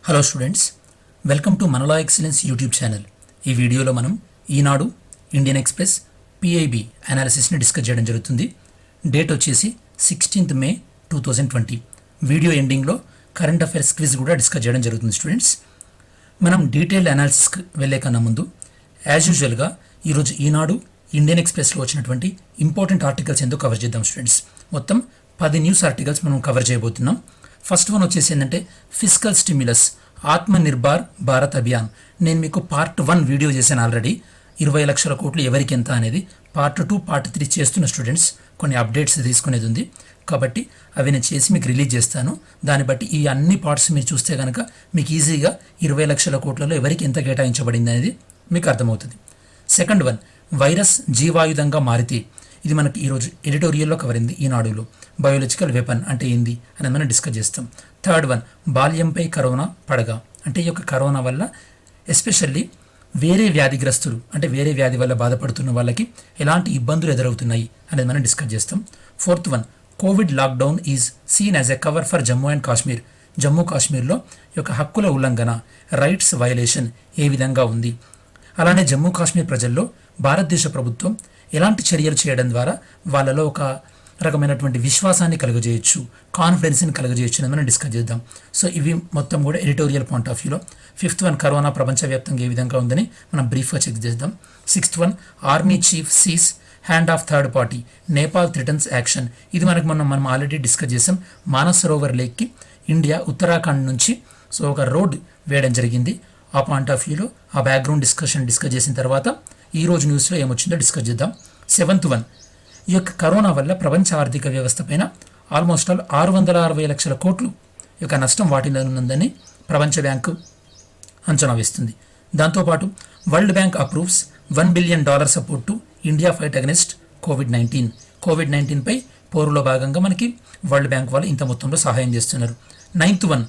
Hello students, welcome to మనలా excellence YouTube channel. ఈ వీడియోలో మనం ఈనాడు, ఇండియన్ ఎక్స్ప్రెస్, పిఐబి అనాలిసిస్ని డిస్కస్ చేయడం జరుగుతుంది. డేట్ వచ్చేసి 16th May 2020. వీడియో ఎండింగ్లో కరెంట్ అఫైర్స్ క్విజ్ కూడా డిస్కస్ చేయడం జరుగుతుంది. స్టూడెంట్స్, మనం డీటెయిల్డ్ అనాలిసిస్కి వెళ్ళే కన్నా ముందు యాజ్ యూజువల్గా ఈరోజు ఈనాడు, ఇండియన్ ఎక్స్ప్రెస్లో వచ్చినటువంటి ఇంపార్టెంట్ ఆర్టికల్స్ ఎందుకు కవర్ చేద్దాం. స్టూడెంట్స్, మొత్తం 10 న్యూస్ ఆర్టికల్స్ మనం కవర్ చేయబోతున్నాం. ఫస్ట్ వన్ వచ్చేసి ఏంటంటే ఫిస్కల్ స్టిమ్యులస్, ఆత్మ నిర్భర్ భారత్ అభియాన్. నేను మీకు పార్ట్ 1 వీడియో చేశాను ఆల్రెడీ. 20 లక్షల కోట్లు ఎవరికి ఎంత అనేది. పార్ట్ 2, పార్ట్ 3 చేస్తున్న స్టూడెంట్స్ కొన్ని అప్డేట్స్ తీసుకునేది ఉంది కాబట్టి అవి నేను చేసి మీకు రిలీజ్ చేస్తాను. దాన్ని బట్టి ఈ అన్ని పార్ట్స్ మీరు చూస్తే కనుక మీకు ఈజీగా 20 లక్షల కోట్లలో ఎవరికి ఎంత కేటాయించబడింది అనేది మీకు అర్థమవుతుంది. సెకండ్ వన్, వైరస్ జీవాయుధంగా మారితే. ఇది మనకి ఈరోజు ఎడిటోరియల్లో కవర్ అయింది ఈనాడులో. బయోలాజికల్ వెపన్ అంటే ఏంది అనేది మనం డిస్కస్ చేస్తాం. థర్డ్ వన్, బాల్యంపై కరోనా పడగ. అంటే ఈ యొక్క కరోనా వల్ల ఎస్పెషల్లీ వేరే వ్యాధిగ్రస్తులు అంటే వేరే వ్యాధి వల్ల బాధపడుతున్న వాళ్ళకి ఎలాంటి ఇబ్బందులు ఎదురవుతున్నాయి అనేది మనం డిస్కస్ చేస్తాం. Fourth one, Covid lockdown is seen as a cover for Jammu and Kashmir. Jammu కాశ్మీర్లో ఈ యొక్క హక్కుల ఉల్లంఘన, రైట్స్ వయలేషన్ ఏ విధంగా ఉంది. అలానే జమ్మూ కాశ్మీర్ ప్రజల్లో భారతదేశ ప్రభుత్వం ఎలాంటి చర్యలు చేయడం ద్వారా వాళ్ళలో ఒక రకమైనటువంటి విశ్వాసాన్ని కలుగజేయచ్చు, కాన్ఫిడెన్స్ని కలుగజేయచ్చు అని మనం డిస్కస్ చేద్దాం. సో ఇవి మొత్తం కూడా ఎడిటోరియల్ పాయింట్ ఆఫ్ వ్యూలో. ఫిఫ్త్ వన్, కరోనా ప్రపంచవ్యాప్తంగా ఏ విధంగా ఉందని మనం బ్రీఫ్గా చెక్ చేద్దాం. Sixth one, army chief sees hand of third party, Nepal threatens action. ఇది మనం ఆల్రెడీ డిస్కస్ చేసాం. మానస్ సరోవర్ లేక్కి ఇండియా ఉత్తరాఖండ్ నుంచి సో ఒక రోడ్ వేయడం జరిగింది. ఆ పాయింట్ ఆఫ్ వ్యూలో ఆ బ్యాక్గ్రౌండ్ డిస్కస్ చేసిన తర్వాత ఈరోజు న్యూస్లో ఏమొచ్చిందో డిస్కస్ చేద్దాం. సెవెంత్ వన్, ఈ యొక్క కరోనా వల్ల ప్రపంచ ఆర్థిక వ్యవస్థ పైన ఆల్మోస్ట్ 660 లక్షల కోట్లు యొక్క నష్టం వాటిల్లుందని ప్రపంచ బ్యాంకు అంచనా వేస్తుంది. దాంతోపాటు world bank approves $1 billion support to India fight against కోవిడ్-19. కోవిడ్-19పై పోరులో భాగంగా మనకి వరల్డ్ బ్యాంక్ వాళ్ళు ఇంత మొత్తంలో సహాయం చేస్తున్నారు. నైన్త్ వన్,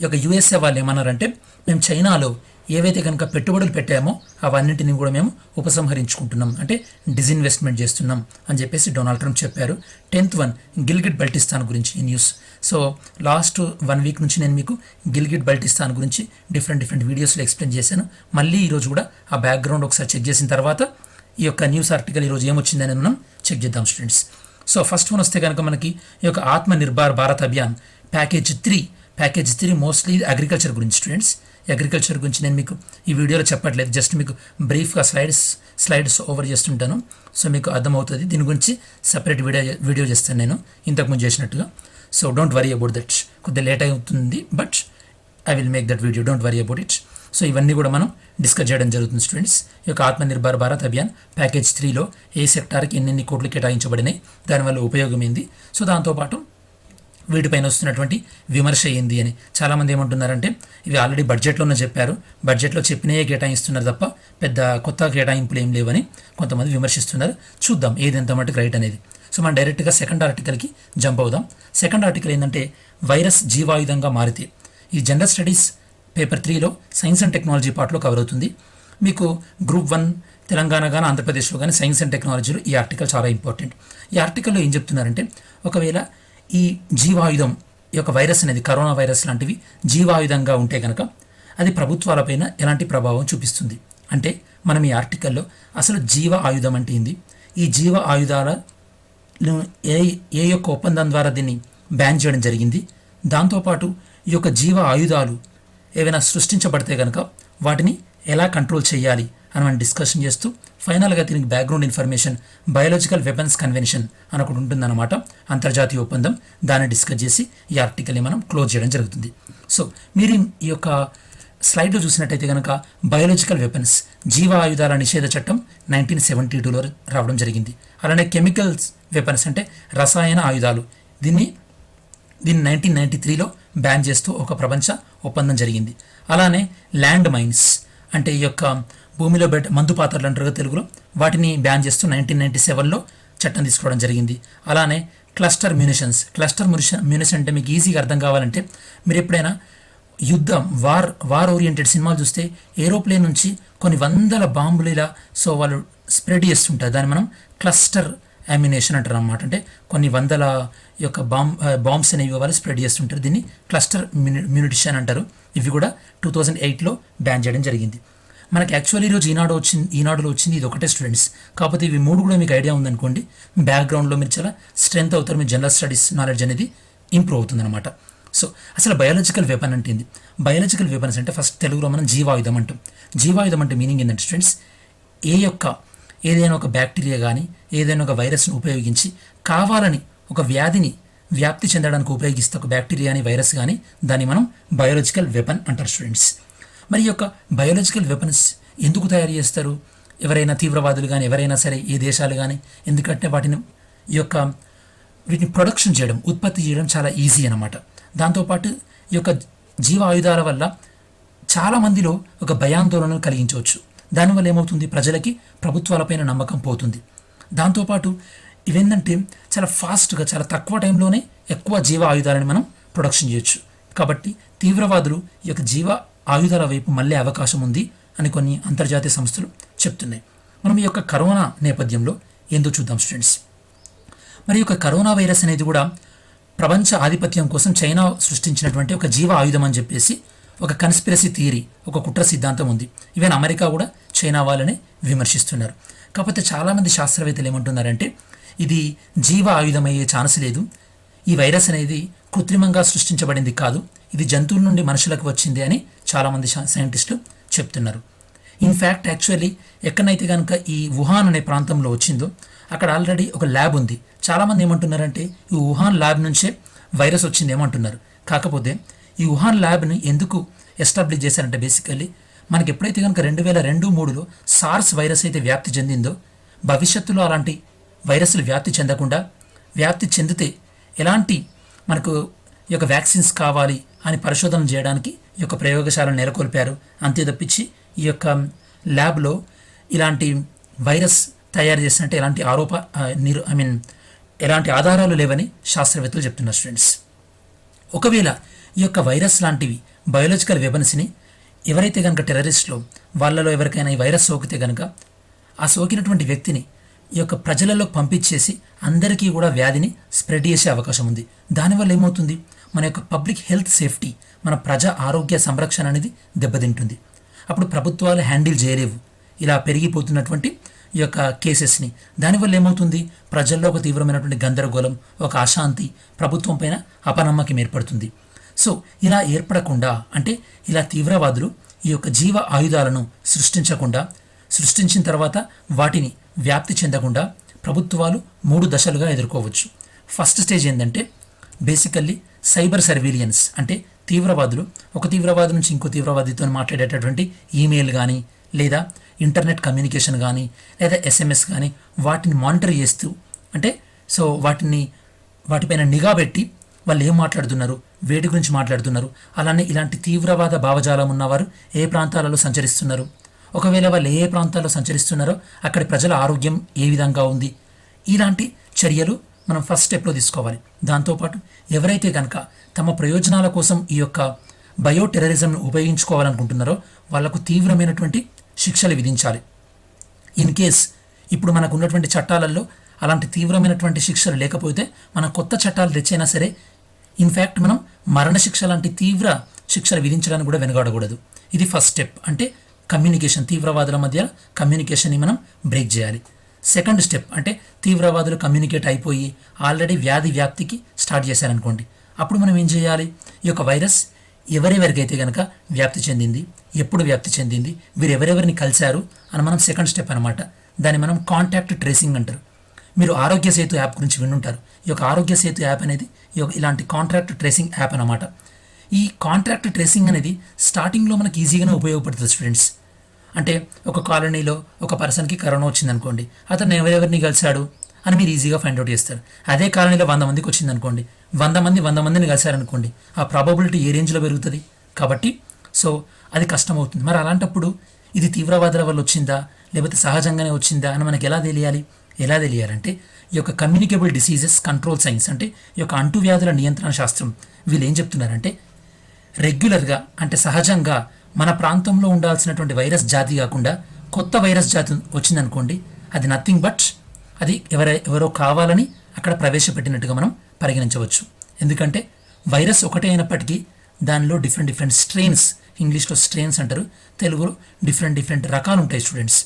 ఈ యొక్క యూఎస్ఏ వాళ్ళు ఏమన్నారంటే మేము చైనాలో ఏవైతే కనుక పెట్టుబడులు పెట్టామో అవన్నింటినీ కూడా మేము ఉపసంహరించుకుంటున్నాం, అంటే డిజిన్వెస్ట్మెంట్ చేస్తున్నాం అని చెప్పేసి డొనాల్డ్ ట్రంప్ చెప్పారు. 10th వన్, గిల్గిట్ బల్టిస్తాన్ గురించి ఈ న్యూస్. సో లాస్ట్ 1 వీక్ నుంచి నేను మీకు గిల్గిట్ బల్టిస్తాన్ గురించి డిఫరెంట్ వీడియోస్లో ఎక్స్ప్లెయిన్ చేశాను. మళ్ళీ ఈరోజు కూడా ఆ బ్యాక్గ్రౌండ్ ఒకసారి చెక్ చేసిన తర్వాత ఈ యొక్క న్యూస్ ఆర్టికల్ ఈరోజు ఏమొచ్చిందని మనం చెక్ చేద్దాం స్టూడెంట్స్. సో ఫస్ట్ వన్ వస్తే కనుక మనకి ఈ యొక్క ఆత్మ nirbhar Bharat Abhiyan package 3 mostly agriculture గురించి. స్టూడెంట్స్, అగ్రికల్చర్ గురించి నేను మీకు ఈ వీడియోలో చెప్పట్లేదు, జస్ట్ మీకు బ్రీఫ్గా స్లైడ్స్ ఓవర్ చేస్తుంటాను. సో మీకు అర్థమవుతుంది. దీని గురించి సపరేట్ వీడియో చేస్తాను నేను ఇంతకుముందు చేసినట్టుగా. So don't worry about that. కొద్దిగా లేట్ అవుతుంది but I will make that video, don't worry about it. So ఇవన్నీ కూడా మనం డిస్కస్ చేయడం జరుగుతుంది స్టూడెంట్స్. ఈ యొక్క ఆత్మనిర్భర్ భారత్ అభియాన్ ప్యాకేజ్ 3లో ఏ సెక్టార్కి ఎన్ని కోట్లు కేటాయించబడినాయి, దానివల్ల ఉపయోగం ఏంది, సో దాంతోపాటు వీటిపైన వస్తున్నటువంటి విమర్శ ఏంది అని. చాలామంది ఏమంటున్నారంటే ఇవి ఆల్రెడీ బడ్జెట్లోనే చెప్పారు, బడ్జెట్లో చెప్పినయే కేటాయిస్తున్నారు తప్ప పెద్ద కొత్త కేటాయింపులు ఏం లేవని కొంతమంది విమర్శిస్తున్నారు. చూద్దాం ఏది ఎంత మటుకు రైట్ అనేది. సో మనం డైరెక్ట్గా సెకండ్ ఆర్టికల్కి జంప్ అవుదాం. సెకండ్ ఆర్టికల్ ఏంటంటే వైరస్ జీవాయుధంగా మారితే. ఈ జనరల్ స్టడీస్ పేపర్ 3లో సైన్స్ అండ్ టెక్నాలజీ పార్ట్లో కవర్ అవుతుంది. మీకు గ్రూప్ 1 తెలంగాణ కానీ ఆంధ్రప్రదేశ్లో కానీ సైన్స్ అండ్ టెక్నాలజీలో ఈ ఆర్టికల్ చాలా ఇంపార్టెంట్. ఈ ఆర్టికల్లో ఏం చెప్తున్నారంటే ఒకవేళ ఈ జీవాయుధం, ఈ యొక్క వైరస్ అనేది కరోనా వైరస్ లాంటివి జీవాయుధంగా ఉంటే కనుక అది ప్రభుత్వాలపైన ఎలాంటి ప్రభావం చూపిస్తుంది అంటే మనం ఈ ఆర్టికల్లో అసలు జీవ ఆయుధం అంటే ఏంది, ఈ జీవ ఆయుధాల ఏ యొక్క ఒప్పందం ద్వారా దీన్ని బ్యాన్ చేయడం జరిగింది, దాంతోపాటు ఈ యొక్క జీవ ఆయుధాలు ఏవైనా సృష్టించబడితే కనుక వాటిని ఎలా కంట్రోల్ చేయాలి అని మనం డిస్కషన్ చేస్తూ ఫైనల్గా దీనికి background information biological weapons convention అని ఒకటి ఉంటుందన్నమాట, అంతర్జాతీయ ఒప్పందం. దాన్ని డిస్కస్ చేసి ఈ ఆర్టికల్ని మనం క్లోజ్ చేయడం జరుగుతుంది. సో మీరు ఈ యొక్క స్లైడ్లో చూసినట్టయితే కనుక బయోలాజికల్ వెపన్స్ జీవ ఆయుధాల నిషేధ చట్టం 1972లో రావడం జరిగింది. అలానే కెమికల్స్ వెపన్స్ అంటే రసాయన ఆయుధాలు దీన్ని 1993లో బ్యాన్ చేస్తూ ఒక ప్రపంచ ఒప్పందం జరిగింది. అలానే ల్యాండ్ మైన్స్ అంటే ఈ యొక్క భూమిలో మందు పాత్రలు అంటారు తెలుగులో, వాటిని బ్యాన్ చేస్తూ 1997లో చట్టం తీసుకోవడం జరిగింది. అలానే క్లస్టర్ మ్యూనిషన్ అంటే మీకు ఈజీగా అర్థం కావాలంటే మీరు ఎప్పుడైనా యుద్ధం వార్ ఓరియంటెడ్ సినిమాలు చూస్తే ఏరోప్లేన్ నుంచి కొన్ని వందల బాంబులు ఇలా సో వాళ్ళు స్ప్రెడ్ చేస్తుంటారు, దాన్ని మనం క్లస్టర్ అమ్యునేషన్ అంటారు అన్నమాట. అంటే కొన్ని వందల యొక్క బాంబ్స్ అనేవి వాళ్ళు స్ప్రెడ్ చేస్తుంటారు. దీన్ని క్లస్టర్ మ్యూనిటిషన్ అంటారు. ఇవి కూడా 2008లో బ్యాన్ చేయడం జరిగింది. మనకి యాక్చువల్లీ ఈరోజు ఈనాడులో వచ్చింది ఇది ఒకటే స్టూడెంట్స్. కాకపోతే ఇవి 3 కూడా మీకు ఐడియా ఉందనుకోండి, బ్యాక్గ్రౌండ్లో మీరు చాలా స్ట్రెంత్ అవుతారు, మీ జనరల్ స్టడీస్ నాలెడ్జ్ అనేది ఇంప్రూవ్ అవుతుంది అనమాట. సో అసలు బయాలజికల్ వెపన్ అంటే ఏంది? బయాలజికల్ వెపన్స్ అంటే ఫస్ట్ తెలుగులో మనం జీవాయుధం అంటాం. జీవాయుధం అంటే మీనింగ్ ఏంటంటే స్టూడెంట్స్, ఏదైనా ఒక బ్యాక్టీరియా కానీ ఏదైనా ఒక వైరస్ను ఉపయోగించి కావాలని ఒక వ్యాధిని వ్యాప్తి చెందడానికి ఉపయోగిస్తే ఒక బ్యాక్టీరియా కానీ వైరస్ కానీ దాన్ని మనం బయాలజికల్ వెపన్ అంటారు స్టూడెంట్స్. మరి ఈ యొక్క బయాలజికల్ వెపన్స్ ఎందుకు తయారు చేస్తారు? ఎవరైనా తీవ్రవాదులు కానీ ఎవరైనా సరే ఏ దేశాలు కానీ, ఎందుకంటే వీటిని ప్రొడక్షన్ చేయడం, ఉత్పత్తి చేయడం చాలా ఈజీ అన్నమాట. దాంతోపాటు ఈ యొక్క జీవ ఆయుధాల వల్ల చాలామందిలో ఒక భయాందోళనను కలిగించవచ్చు. దానివల్ల ఏమవుతుంది, ప్రజలకి ప్రభుత్వాలపైన నమ్మకం పోతుంది. దాంతోపాటు ఇవేంటంటే చాలా ఫాస్ట్గా చాలా తక్కువ టైంలోనే ఎక్కువ జీవ ఆయుధాలను మనం ప్రొడక్షన్ చేయొచ్చు. కాబట్టి తీవ్రవాదులు ఈ యొక్క జీవ ఆయుధాల వైపు మళ్ళీ అవకాశం ఉంది అని కొన్ని అంతర్జాతీయ సంస్థలు చెప్తున్నాయి. మనం ఈ యొక్క కరోనా నేపథ్యంలో ఏందో చూద్దాం స్టూడెంట్స్. మరి యొక్క కరోనా వైరస్ అనేది కూడా ప్రపంచ ఆధిపత్యం కోసం చైనా సృష్టించినటువంటి ఒక జీవ ఆయుధం అని చెప్పేసి ఒక కన్స్పిరసీ థియరీ, ఒక కుట్ర సిద్ధాంతం ఉంది. ఈవెన్ అమెరికా కూడా చైనా వాళ్ళని విమర్శిస్తున్నారు. కాకపోతే చాలామంది శాస్త్రవేత్తలు ఏమంటున్నారంటే ఇది జీవ ఆయుధం అయ్యే ఛాన్స్ లేదు, ఈ వైరస్ అనేది కృత్రిమంగా సృష్టించబడింది కాదు, ఇది జంతువుల నుండి మనుషులకు వచ్చింది అని చాలామంది సైంటిస్టులు చెప్తున్నారు. ఇన్ఫ్యాక్ట్ యాక్చువల్లీ ఎక్కడైతే కనుక ఈ వుహాన్ అనే ప్రాంతంలో వచ్చిందో అక్కడ ఆల్రెడీ ఒక ల్యాబ్ ఉంది. చాలామంది ఏమంటున్నారంటే ఈ వుహాన్ ల్యాబ్ నుంచే వైరస్ వచ్చింది ఏమంటున్నారు. కాకపోతే ఈ వుహాన్ ల్యాబ్ని ఎందుకు ఎస్టాబ్లిష్ చేశారంటే బేసికల్లీ మనకి ఎప్పుడైతే కనుక 2002-03లో సార్స్ వైరస్ అయితే వ్యాప్తి చెందిందో భవిష్యత్తులో అలాంటి వైరస్లు వ్యాప్తి చెందితే ఎలాంటి మనకు ఈ యొక్క వ్యాక్సిన్స్ కావాలి అని పరిశోధన చేయడానికి ఈ యొక్క ప్రయోగశాలను నెలకొల్పారు. అంతే తప్పించి ఈ యొక్క ల్యాబ్లో ఇలాంటి వైరస్ తయారు చేసినట్టు ఎలాంటి ఆధారాలు లేవని శాస్త్రవేత్తలు చెప్తున్నారు స్టూడెంట్స్. ఒకవేళ ఈ యొక్క వైరస్ లాంటివి బయోలాజికల్ వెపన్స్ని ఎవరైతే కనుక టెర్రరిస్టులు వాళ్ళలో ఎవరికైనా ఈ వైరస్ సోకితే కనుక ఆ సోకినటువంటి వ్యక్తిని ఈ యొక్క ప్రజలలో పంపించేసి అందరికీ కూడా వ్యాధిని స్ప్రెడ్ చేసే అవకాశం ఉంది. దానివల్ల ఏమవుతుంది, మన యొక్క పబ్లిక్ హెల్త్ సేఫ్టీ, మన ప్రజా ఆరోగ్య సంరక్షణ అనేది దెబ్బతింటుంది. అప్పుడు ప్రభుత్వాలు హ్యాండిల్ చేయలేవు ఇలా పెరిగిపోతున్నటువంటి ఈ యొక్క కేసెస్ని. దానివల్ల ఏమవుతుంది, ప్రజల్లో ఒక తీవ్రమైనటువంటి గందరగోళం, ఒక అశాంతి, ప్రభుత్వం పైన అపనమ్మకం ఏర్పడుతుంది. సో ఇలా ఏర్పడకుండా అంటే ఇలా తీవ్రవాదులు ఈ యొక్క జీవ ఆయుధాలను సృష్టించిన తర్వాత వాటిని వ్యాప్తి చెందకుండా ప్రభుత్వాలు 3 దశలుగా ఎదుర్కోవచ్చు. ఫస్ట్ స్టేజ్ ఏంటంటే బేసికల్లీ సైబర్ సర్వీలియన్స్. అంటే తీవ్రవాదులు ఒక తీవ్రవాది నుంచి ఇంకో తీవ్రవాదితో మాట్లాడేటటువంటి ఈమెయిల్ కానీ లేదా ఇంటర్నెట్ కమ్యూనికేషన్ కానీ లేదా SMS కానీ వాటిని మానిటర్ చేస్తూ అంటే సో వాటిపైన నిఘా పెట్టి వాళ్ళు ఏం మాట్లాడుతున్నారు, వేటి గురించి మాట్లాడుతున్నారు, అలానే ఇలాంటి తీవ్రవాద భావజాలం ఉన్నవారు ఏ ప్రాంతాలలో సంచరిస్తున్నారు, ఒకవేళ వాళ్ళు ఏ ప్రాంతాల్లో సంచరిస్తున్నారో అక్కడి ప్రజల ఆరోగ్యం ఏ విధంగా ఉంది, ఇలాంటి చర్యలు మనం ఫస్ట్ స్టెప్లో తీసుకోవాలి. దాంతోపాటు ఎవరైతే కనుక తమ ప్రయోజనాల కోసం ఈ యొక్క బయో టెర్రరిజంను ఉపయోగించుకోవాలనుకుంటున్నారో వాళ్లకు తీవ్రమైనటువంటి శిక్షలు విధించాలి. ఇన్ కేస్ ఇప్పుడు మనకు ఉన్నటువంటి చట్టాలలో అలాంటి తీవ్రమైనటువంటి శిక్షలు లేకపోతే మనం కొత్త చట్టాలు తెచ్చైనా సరే ఇన్ఫ్యాక్ట్ మనం మరణశిక్ష లాంటి తీవ్ర శిక్షలు విధించడానికి కూడా వెనుకాడకూడదు. ఇది ఫస్ట్ స్టెప్. అంటే కమ్యూనికేషన్, తీవ్రవాదుల మధ్య కమ్యూనికేషన్ని మనం బ్రేక్ చేయాలి. సెకండ్ స్టెప్ అంటే తీవ్రవాదులు కమ్యూనికేట్ అయిపోయి ఆల్రెడీ వ్యాప్తికి స్టార్ట్ చేశారనుకోండి, అప్పుడు మనం ఏం చేయాలి, ఈ యొక్క వైరస్ ఎవరెవరికైతే కనుక వ్యాప్తి చెందింది, ఎప్పుడు వ్యాప్తి చెందింది, వీరు ఎవరెవరిని కలిశారు అని మనం సెకండ్ స్టెప్ అనమాట. దాన్ని మనం కాంటాక్ట్ ట్రేసింగ్ అంటారు. మీరు ఆరోగ్య సేతు యాప్ గురించి వినుంటారు. ఈ యొక్క ఆరోగ్య సేతు యాప్ అనేది ఇలాంటి కాంటాక్ట్ ట్రేసింగ్ యాప్ అనమాట. ఈ కాంటాక్ట్ ట్రేసింగ్ అనేది స్టార్టింగ్లో మనకి ఈజీగానే ఉపయోగపడుతుంది స్టూడెంట్స్. అంటే ఒక కాలనీలో ఒక పర్సన్కి కరోనా వచ్చిందనుకోండి, అతను ఎవరెవరిని కలిశాడు అని మీరు ఈజీగా ఫైండ్ అవుట్ చేస్తారు. అదే కాలనీలో 100 మందికి వచ్చిందనుకోండి, 100 మందిని కలిశారనుకోండి, ఆ ప్రాబబిలిటీ ఏ రేంజ్లో పెరుగుతుంది. కాబట్టి సో అది కష్టమవుతుంది. మరి అలాంటప్పుడు ఇది తీవ్రవాదుల వల్ల వచ్చిందా లేకపోతే సహజంగానే వచ్చిందా అని మనకి ఎలా తెలియాలంటే ఈ యొక్క కమ్యూనికేబుల్ డిసీజెస్ కంట్రోల్ సైన్స్ అంటే ఈ యొక్క అంటువ్యాధుల నియంత్రణ శాస్త్రం వీళ్ళు ఏం చెప్తున్నారంటే రెగ్యులర్గా అంటే సహజంగా మన ప్రాంతంలో ఉండాల్సినటువంటి వైరస్ జాతి కాకుండా కొత్త వైరస్ జాతి వచ్చిందనుకోండి, అది నథింగ్ బట్ అది ఎవరో కావాలని అక్కడ ప్రవేశపెట్టినట్టుగా మనం పరిగణించవచ్చు. ఎందుకంటే వైరస్ ఒకటే అయినప్పటికీ దానిలో డిఫరెంట్ స్ట్రెయిన్స్, ఇంగ్లీష్లో స్ట్రెయిన్స్ అంటారు, తెలుగులో డిఫరెంట్ రకాలు ఉంటాయి స్టూడెంట్స్.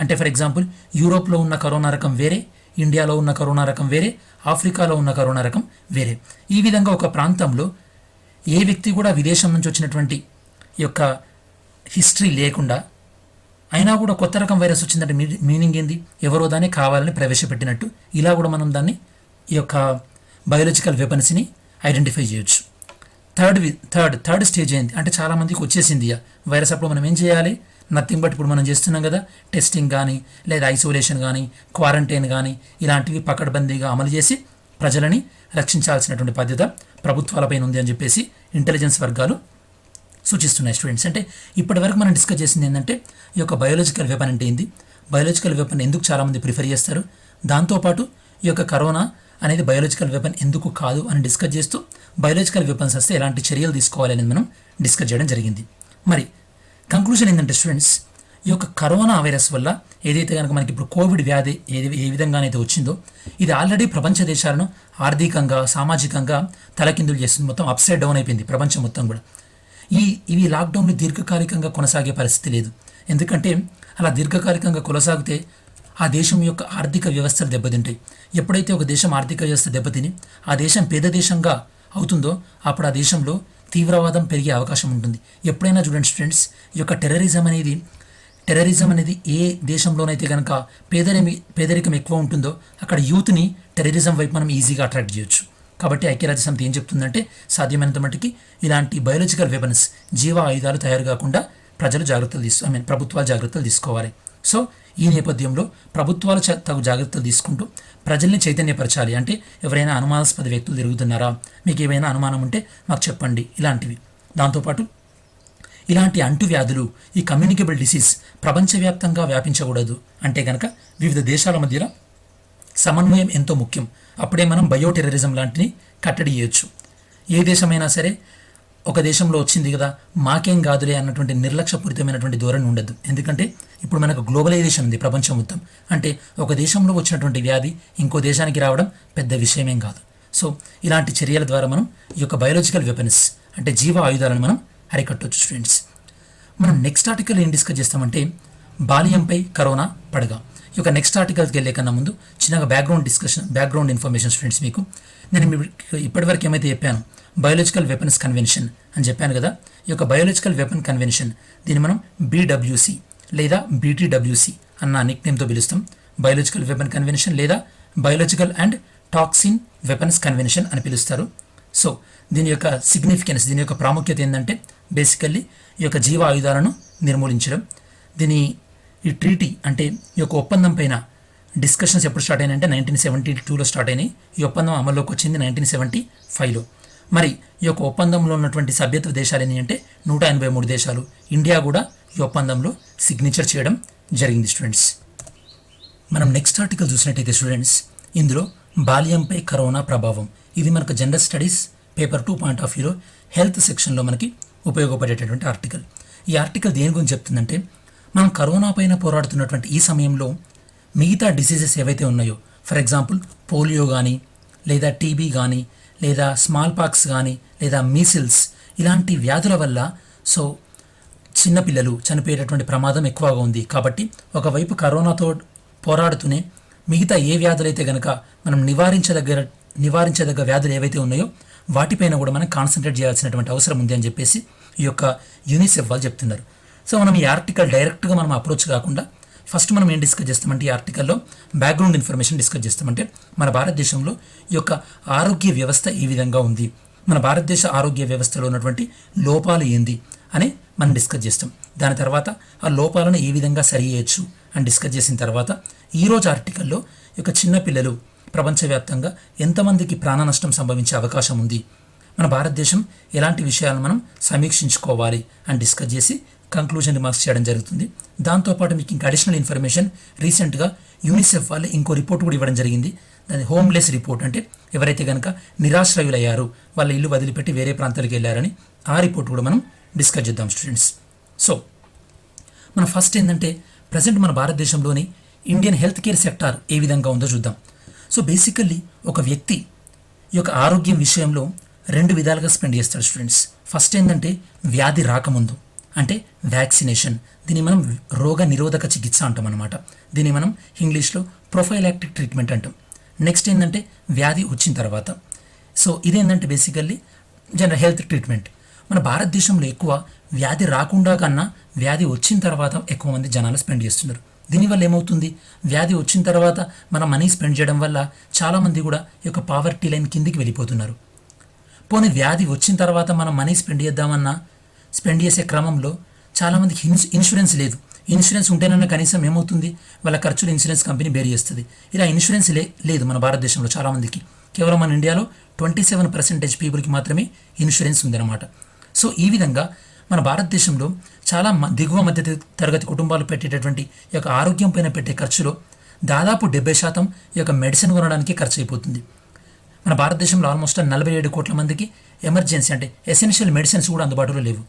అంటే ఫర్ ఎగ్జాంపుల్ యూరోప్లో ఉన్న కరోనా రకం వేరే, ఇండియాలో ఉన్న కరోనా రకం వేరే, ఆఫ్రికాలో ఉన్న కరోనా రకం వేరే. ఈ విధంగా ఒక ప్రాంతంలో ఏ వ్యక్తి కూడా విదేశం నుంచి వచ్చినటువంటి ఈ యొక్క హిస్టరీ లేకుండా అయినా కూడా కొత్త రకం వైరస్ వచ్చిందంటే మీనింగ్ ఏంది? ఎవరో దాన్ని కావాలని ప్రవేశపెట్టినట్టు. ఇలా కూడా మనం దాన్ని ఈ యొక్క బయోలాజికల్ వెపన్స్ని ఐడెంటిఫై చేయొచ్చు. థర్డ్ స్టేజ్ ఏంటి అంటే చాలామందికి వచ్చేసింది వైరస్. అప్పుడు మనం ఏం చేయాలి? నథింగ్ బట్ ఇప్పుడు మనం చేస్తున్నాం కదా, టెస్టింగ్ కానీ లేదా ఐసోలేషన్ కానీ క్వారంటైన్ కానీ ఇలాంటివి పకడ్బందీగా అమలు చేసి ప్రజలని రక్షించాల్సినటువంటి బాధ్యత ప్రభుత్వాలపైన ఉంది అని చెప్పేసి ఇంటెలిజెన్స్ వర్గాలు సూచిస్తున్నాయి స్టూడెంట్స్. అంటే ఇప్పటి వరకు మనం డిస్కస్ చేసింది ఏంటంటే ఈ యొక్క బయోలాజికల్ వెపన్ అంటే ఏంది, బయోలాజికల్ వెపన్ ఎందుకు చాలామంది ప్రిఫర్ చేస్తారు, దాంతోపాటు ఈ యొక్క కరోనా అనేది బయోలాజికల్ వెపన్ ఎందుకు కాదు అని డిస్కస్ చేస్తూ బయోలాజికల్ వెపన్స్ వస్తే ఎలాంటి చర్యలు తీసుకోవాలి అనేది మనం డిస్కస్ చేయడం జరిగింది. మరి కంక్లూజన్ ఏంటంటే స్టూడెంట్స్, ఈ యొక్క కరోనా వైరస్ వల్ల ఏదైతే కనుక మనకి ఇప్పుడు కోవిడ్ వ్యాధి ఏ విధంగానైతే వచ్చిందో ఇది ఆల్రెడీ ప్రపంచ దేశాలను ఆర్థికంగా సామాజికంగా తలకిందులు చేస్తుంది. మొత్తం అప్సైడ్ డౌన్ అయిపోయింది ప్రపంచం మొత్తం కూడా. ఇవి లాక్డౌన్లు దీర్ఘకాలికంగా కొనసాగే పరిస్థితి లేదు. ఎందుకంటే అలా దీర్ఘకాలికంగా కొనసాగితే ఆ దేశం యొక్క ఆర్థిక వ్యవస్థలు దెబ్బతింటాయి. ఎప్పుడైతే ఒక దేశం ఆర్థిక వ్యవస్థ దెబ్బతిని ఆ దేశం పేద దేశంగా అవుతుందో అప్పుడు ఆ దేశంలో తీవ్రవాదం పెరిగే అవకాశం ఉంటుంది. ఎప్పుడైనా చూడండి స్టూడెంట్స్, ఈ యొక్క టెర్రరిజం అనేది ఏ దేశంలోనైతే కనుక పేదరికం ఎక్కువ ఉంటుందో అక్కడ యూత్ని టెర్రరిజం వైపు మనం ఈజీగా అట్రాక్ట్ చేయొచ్చు. కాబట్టి ఐక్యరాజ్య సమితి ఏం చెప్తుందంటే సాధ్యమైనంత మట్టుకి ఇలాంటి బయోలాజికల్ వెపన్స్, జీవ ఆయుధాలు తయారు కాకుండా ప్రభుత్వాలు జాగ్రత్తలు తీసుకోవాలి. సో ఈ నేపథ్యంలో ప్రభుత్వాలు తగు జాగ్రత్తలు తీసుకుంటూ ప్రజల్ని చైతన్యపరచాలి. అంటే ఎవరైనా అనుమానాస్పద వ్యక్తులు తిరుగుతున్నారా, మీకు ఏమైనా అనుమానం ఉంటే మాకు చెప్పండి ఇలాంటివి. దాంతోపాటు ఇలాంటి అంటువ్యాధులు, ఈ కమ్యూనికేబుల్ డిసీజ్ ప్రపంచవ్యాప్తంగా వ్యాపించకూడదు అంటే కనుక వివిధ దేశాల మధ్యలో సమన్వయం ఎంతో ముఖ్యం. అప్పుడే మనం బయోటెర్రరిజం లాంటిని కట్టడి చేయొచ్చు. ఏ దేశమైనా సరే ఒక దేశంలో వచ్చింది కదా మాకేం కాదులే అన్నటువంటి నిర్లక్ష్యపూరితమైనటువంటి ధోరణి ఉండదు. ఎందుకంటే ఇప్పుడు మనకు గ్లోబలైజేషన్ ఉంది ప్రపంచం మొత్తం. అంటే ఒక దేశంలో వచ్చినటువంటి వ్యాధి ఇంకో దేశానికి రావడం పెద్ద విషయమేం కాదు. సో ఇలాంటి చర్యల ద్వారా మనం ఈ యొక్క బయోలాజికల్ వెపన్స్ అంటే జీవ ఆయుధాలను మనం అరికట్టవచ్చు స్టూడెంట్స్. మనం నెక్స్ట్ ఆర్టికల్ ఏం డిస్కస్ చేస్తామంటే బాల్యంపై కరోనా పడగా. ఈ యొక్క నెక్స్ట్ ఆర్టికల్కి వెళ్ళే కన్నా ముందు చిన్నగా బ్యాక్గ్రౌండ్ ఇన్ఫర్మేషన్ స్టూడెంట్స్. నేను ఇప్పటివరకు ఏమైతే చెప్పాను బయోలాజికల్ వెపన్స్ కన్వెన్షన్ అని చెప్పాను కదా, ఈ యొక్క బయోలాజికల్ వెపన్ కన్వెన్షన్ దీన్ని మనం BWC లేదా BTWC అన్న నిక్నేమ్తో పిలుస్తాం. బయోలాజికల్ వెపన్ కన్వెన్షన్ లేదా biological and toxin weapons convention అని పిలుస్తారు. సో దీని యొక్క సిగ్నిఫికెన్స్, దీని యొక్క ప్రాముఖ్యత ఏంటంటే బేసికల్లీ ఈ యొక్క జీవ ఆయుధాలను నిర్మూలించడం. ఈ ట్రీటీ అంటే ఈ యొక్క ఒప్పందం పైన డిస్కషన్స్ ఎప్పుడు స్టార్ట్ అయినాయంటే 1972లో స్టార్ట్ అయినాయి. ఈ ఒప్పందం అమల్లోకి వచ్చింది 1975లో. మరి ఈ యొక్క ఒప్పందంలో ఉన్నటువంటి సభ్యత్వ దేశాలు ఏంటి అంటే 183 దేశాలు. ఇండియా కూడా ఈ ఒప్పందంలో సిగ్నేచర్ చేయడం జరిగింది స్టూడెంట్స్. మనం నెక్స్ట్ ఆర్టికల్ చూసినట్టయితే స్టూడెంట్స్, ఇందులో బాల్యంపై కరోనా ప్రభావం, ఇది మనకు general studies paper 2 point of వ్యూలో హెల్త్ సెక్షన్లో మనకి ఉపయోగపడేటటువంటి ఆర్టికల్. ఈ ఆర్టికల్ దేని గురించి చెప్తుందంటే మనం కరోనా పైన పోరాడుతున్నటువంటి ఈ సమయంలో మిగతా డిసీజెస్ ఏవైతే ఉన్నాయో, ఫర్ ఎగ్జాంపుల్ పోలియో కానీ లేదా టీబీ కానీ లేదా స్మాల్ పాక్స్ కానీ లేదా మీసిల్స్, ఇలాంటి వ్యాధుల వల్ల చిన్నపిల్లలు చనిపోయేటటువంటి ప్రమాదం ఎక్కువగా ఉంది. కాబట్టి ఒకవైపు కరోనాతో పోరాడుతూనే మిగతా ఏ వ్యాధులైతే కనుక మనం నివారించదగ్గ వ్యాధులు ఏవైతే ఉన్నాయో వాటిపైన కూడా మనం కాన్సన్ట్రేట్ చేయాల్సినటువంటి అవసరం ఉంది అని చెప్పేసి ఈ యొక్క యూనిసెఫ్ వాళ్ళు చెప్తున్నారు. సో మనం ఈ ఆర్టికల్ డైరెక్ట్గా మనం అప్రోచ్ కాకుండా ఫస్ట్ మనం ఏం డిస్కస్ చేస్తామంటే ఈ ఆర్టికల్లో బ్యాక్గ్రౌండ్ ఇన్ఫర్మేషన్ డిస్కస్ చేస్తామంటే మన భారతదేశంలో ఈ యొక్క ఆరోగ్య వ్యవస్థ ఏ విధంగా ఉంది, మన భారతదేశ ఆరోగ్య వ్యవస్థలో ఉన్నటువంటి లోపాలు ఏంది అని మనం డిస్కస్ చేస్తాం. దాని తర్వాత ఆ లోపాలను ఏ విధంగా సరి చేయొచ్చు అని డిస్కస్ చేసిన తర్వాత ఈరోజు ఆర్టికల్లో ఈ యొక్క చిన్నపిల్లలు ప్రపంచవ్యాప్తంగా ఎంతమందికి ప్రాణ నష్టం సంభవించే అవకాశం ఉంది, మన భారతదేశం ఎలాంటి విషయాలను మనం సమీక్షించుకోవాలి అని డిస్కస్ చేసి కంక్లూజన్ రిమార్క్స్ చేయడం జరుగుతుంది. దాంతోపాటు మీకు ఇంకా అడిషనల్ ఇన్ఫర్మేషన్ రీసెంట్గా యూనిసెఫ్ వాళ్ళు ఇంకో రిపోర్ట్ కూడా ఇవ్వడం జరిగింది. దాని హోమ్లెస్ రిపోర్ట్, అంటే ఎవరైతే కనుక నిరాశ్రయులయ్యారు, వాళ్ళ ఇల్లు వదిలిపెట్టి వేరే ప్రాంతాలకు వెళ్ళారని ఆ రిపోర్ట్ కూడా మనం డిస్కస్ చేద్దాం స్టూడెంట్స్. సో మనం ఫస్ట్ ఏంటంటే ప్రజెంట్ మన భారతదేశంలోని ఇండియన్ హెల్త్ కేర్ సెక్టార్ ఏ విధంగా ఉందో చూద్దాం. సో బేసికల్లీ ఒక వ్యక్తి యొక్క ఆరోగ్యం విషయంలో రెండు విధాలుగా స్పెండ్ చేస్తాడు స్టూడెంట్స్. ఫస్ట్ ఏంటంటే వ్యాధి రాకముందు, అంటే వ్యాక్సినేషన్. దీన్ని మనం రోగ నిరోధక చికిత్స అంటాం అనమాట. దీన్ని మనం ఇంగ్లీష్లో ప్రొఫైలాక్టిక్ ట్రీట్మెంట్ అంటాం. నెక్స్ట్ ఏంటంటే వ్యాధి వచ్చిన తర్వాత. సో ఇదేంటంటే బేసికల్లీ జనరల్ హెల్త్ ట్రీట్మెంట్. మన భారతదేశంలో ఎక్కువ వ్యాధి రాకుండా కన్నా వ్యాధి వచ్చిన తర్వాత ఎక్కువ మంది జనాలు స్పెండ్ చేస్తున్నారు. దీనివల్ల ఏమవుతుంది, వ్యాధి వచ్చిన తర్వాత మనం మనీ స్పెండ్ చేయడం వల్ల చాలామంది కూడా ఈ యొక్క పావర్టీ లైన్ కిందికి వెళ్ళిపోతున్నారు. పోనీ వ్యాధి వచ్చిన తర్వాత మనం మనీ స్పెండ్ చేద్దామన్నా స్పెండ్ చేసే క్రమంలో చాలామందికి ఇన్సూరెన్స్ లేదు. ఇన్సూరెన్స్ ఉంటేనన్నా కనీసం ఏమవుతుంది, వాళ్ళ ఖర్చులు ఇన్సూరెన్స్ కంపెనీ బేర్ చేస్తుంది. ఇలా ఇన్సూరెన్స్ లేదు మన భారతదేశంలో చాలామందికి. కేవలం మన ఇండియాలో 27% పీపుల్కి మాత్రమే ఇన్సూరెన్స్ ఉందన్నమాట. సో ఈ విధంగా మన భారతదేశంలో చాలా దిగువ మధ్య తరగతి కుటుంబాలు పెట్టేటటువంటి ఈ యొక్క ఆరోగ్యం పైన పెట్టే ఖర్చులో దాదాపు 70% ఈ యొక్క మెడిసిన్ కొనడానికి ఖర్చు అయిపోతుంది. మన భారతదేశంలో ఆల్మోస్ట్ 47 కోట్ల మందికి ఎమర్జెన్సీ అంటే ఎసెన్షియల్ మెడిసిన్స్ కూడా అందుబాటులో లేవు.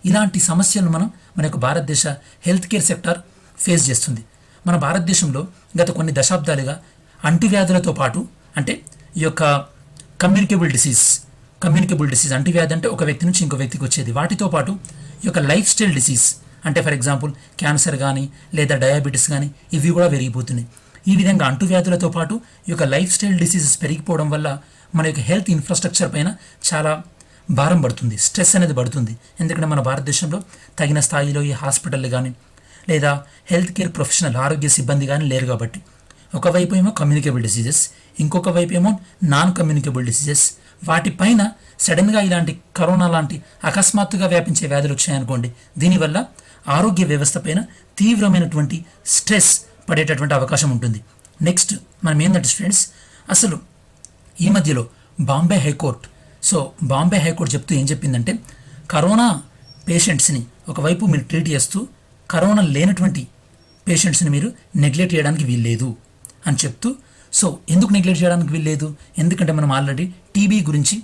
ఇలాంటి సమస్యలను మన యొక్క భారతదేశ హెల్త్ కేర్ సెక్టార్ ఫేస్ చేస్తుంది. మన భారతదేశంలో గత కొన్ని దశాబ్దాలుగా అంటువ్యాధులతో పాటు, అంటే ఈ యొక్క కమ్యూనికేబుల్ డిసీజ్ అంటువ్యాధి అంటే ఒక వ్యక్తి నుంచి ఇంకో వ్యక్తికి వచ్చేది, వాటితో పాటు ఈ యొక్క లైఫ్ స్టైల్ డిసీజ్ అంటే ఫర్ ఎగ్జాంపుల్ క్యాన్సర్ కానీ లేదా డయాబెటీస్ కానీ ఇవి కూడా పెరిగిపోతున్నాయి. ఈ విధంగా అంటువ్యాధులతో పాటు ఈ యొక్క లైఫ్ స్టైల్ డిసీజెస్ పెరిగిపోవడం వల్ల మన యొక్క హెల్త్ ఇన్ఫ్రాస్ట్రక్చర్ పైన చాలా భారం పడుతుంది, స్ట్రెస్ అనేది పడుతుంది. ఎందుకంటే మన భారతదేశంలో తగిన స్థాయిలో ఈ హాస్పిటల్ కానీ లేదా హెల్త్ కేర్ ప్రొఫెషనల్ ఆరోగ్య సిబ్బంది కానీ లేరు కాబట్టి ఒకవైపు ఏమో కమ్యూనికేబుల్ డిసీజెస్, ఇంకొక వైపు ఏమో నాన్ కమ్యూనికేబుల్ డిసీజెస్. వాటిపైన సడన్గా ఇలాంటి కరోనా లాంటి అకస్మాత్తుగా వ్యాపించే వ్యాధులు వచ్చాయనుకోండి, దీనివల్ల ఆరోగ్య వ్యవస్థ పైన తీవ్రమైనటువంటి స్ట్రెస్ పడేటటువంటి అవకాశం ఉంటుంది. నెక్స్ట్ మనం ఏంటంటే స్టూడెంట్స్, అసలు ఈ మధ్యలో బాంబే హైకోర్టు చెప్తూ ఏం చెప్పిందంటే, కరోనా పేషెంట్స్ని ఒకవైపు మీరు ట్రీట్ చేస్తూ కరోనా లేనటువంటి పేషెంట్స్ని మీరు నెగ్లెక్ట్ చేయడానికి వీల్లేదు అని చెప్తూ, సో ఎందుకు నెగ్లెక్ట్ చేయడానికి వీల్లేదు, ఎందుకంటే మనం ఆల్రెడీ టీబీ గురించి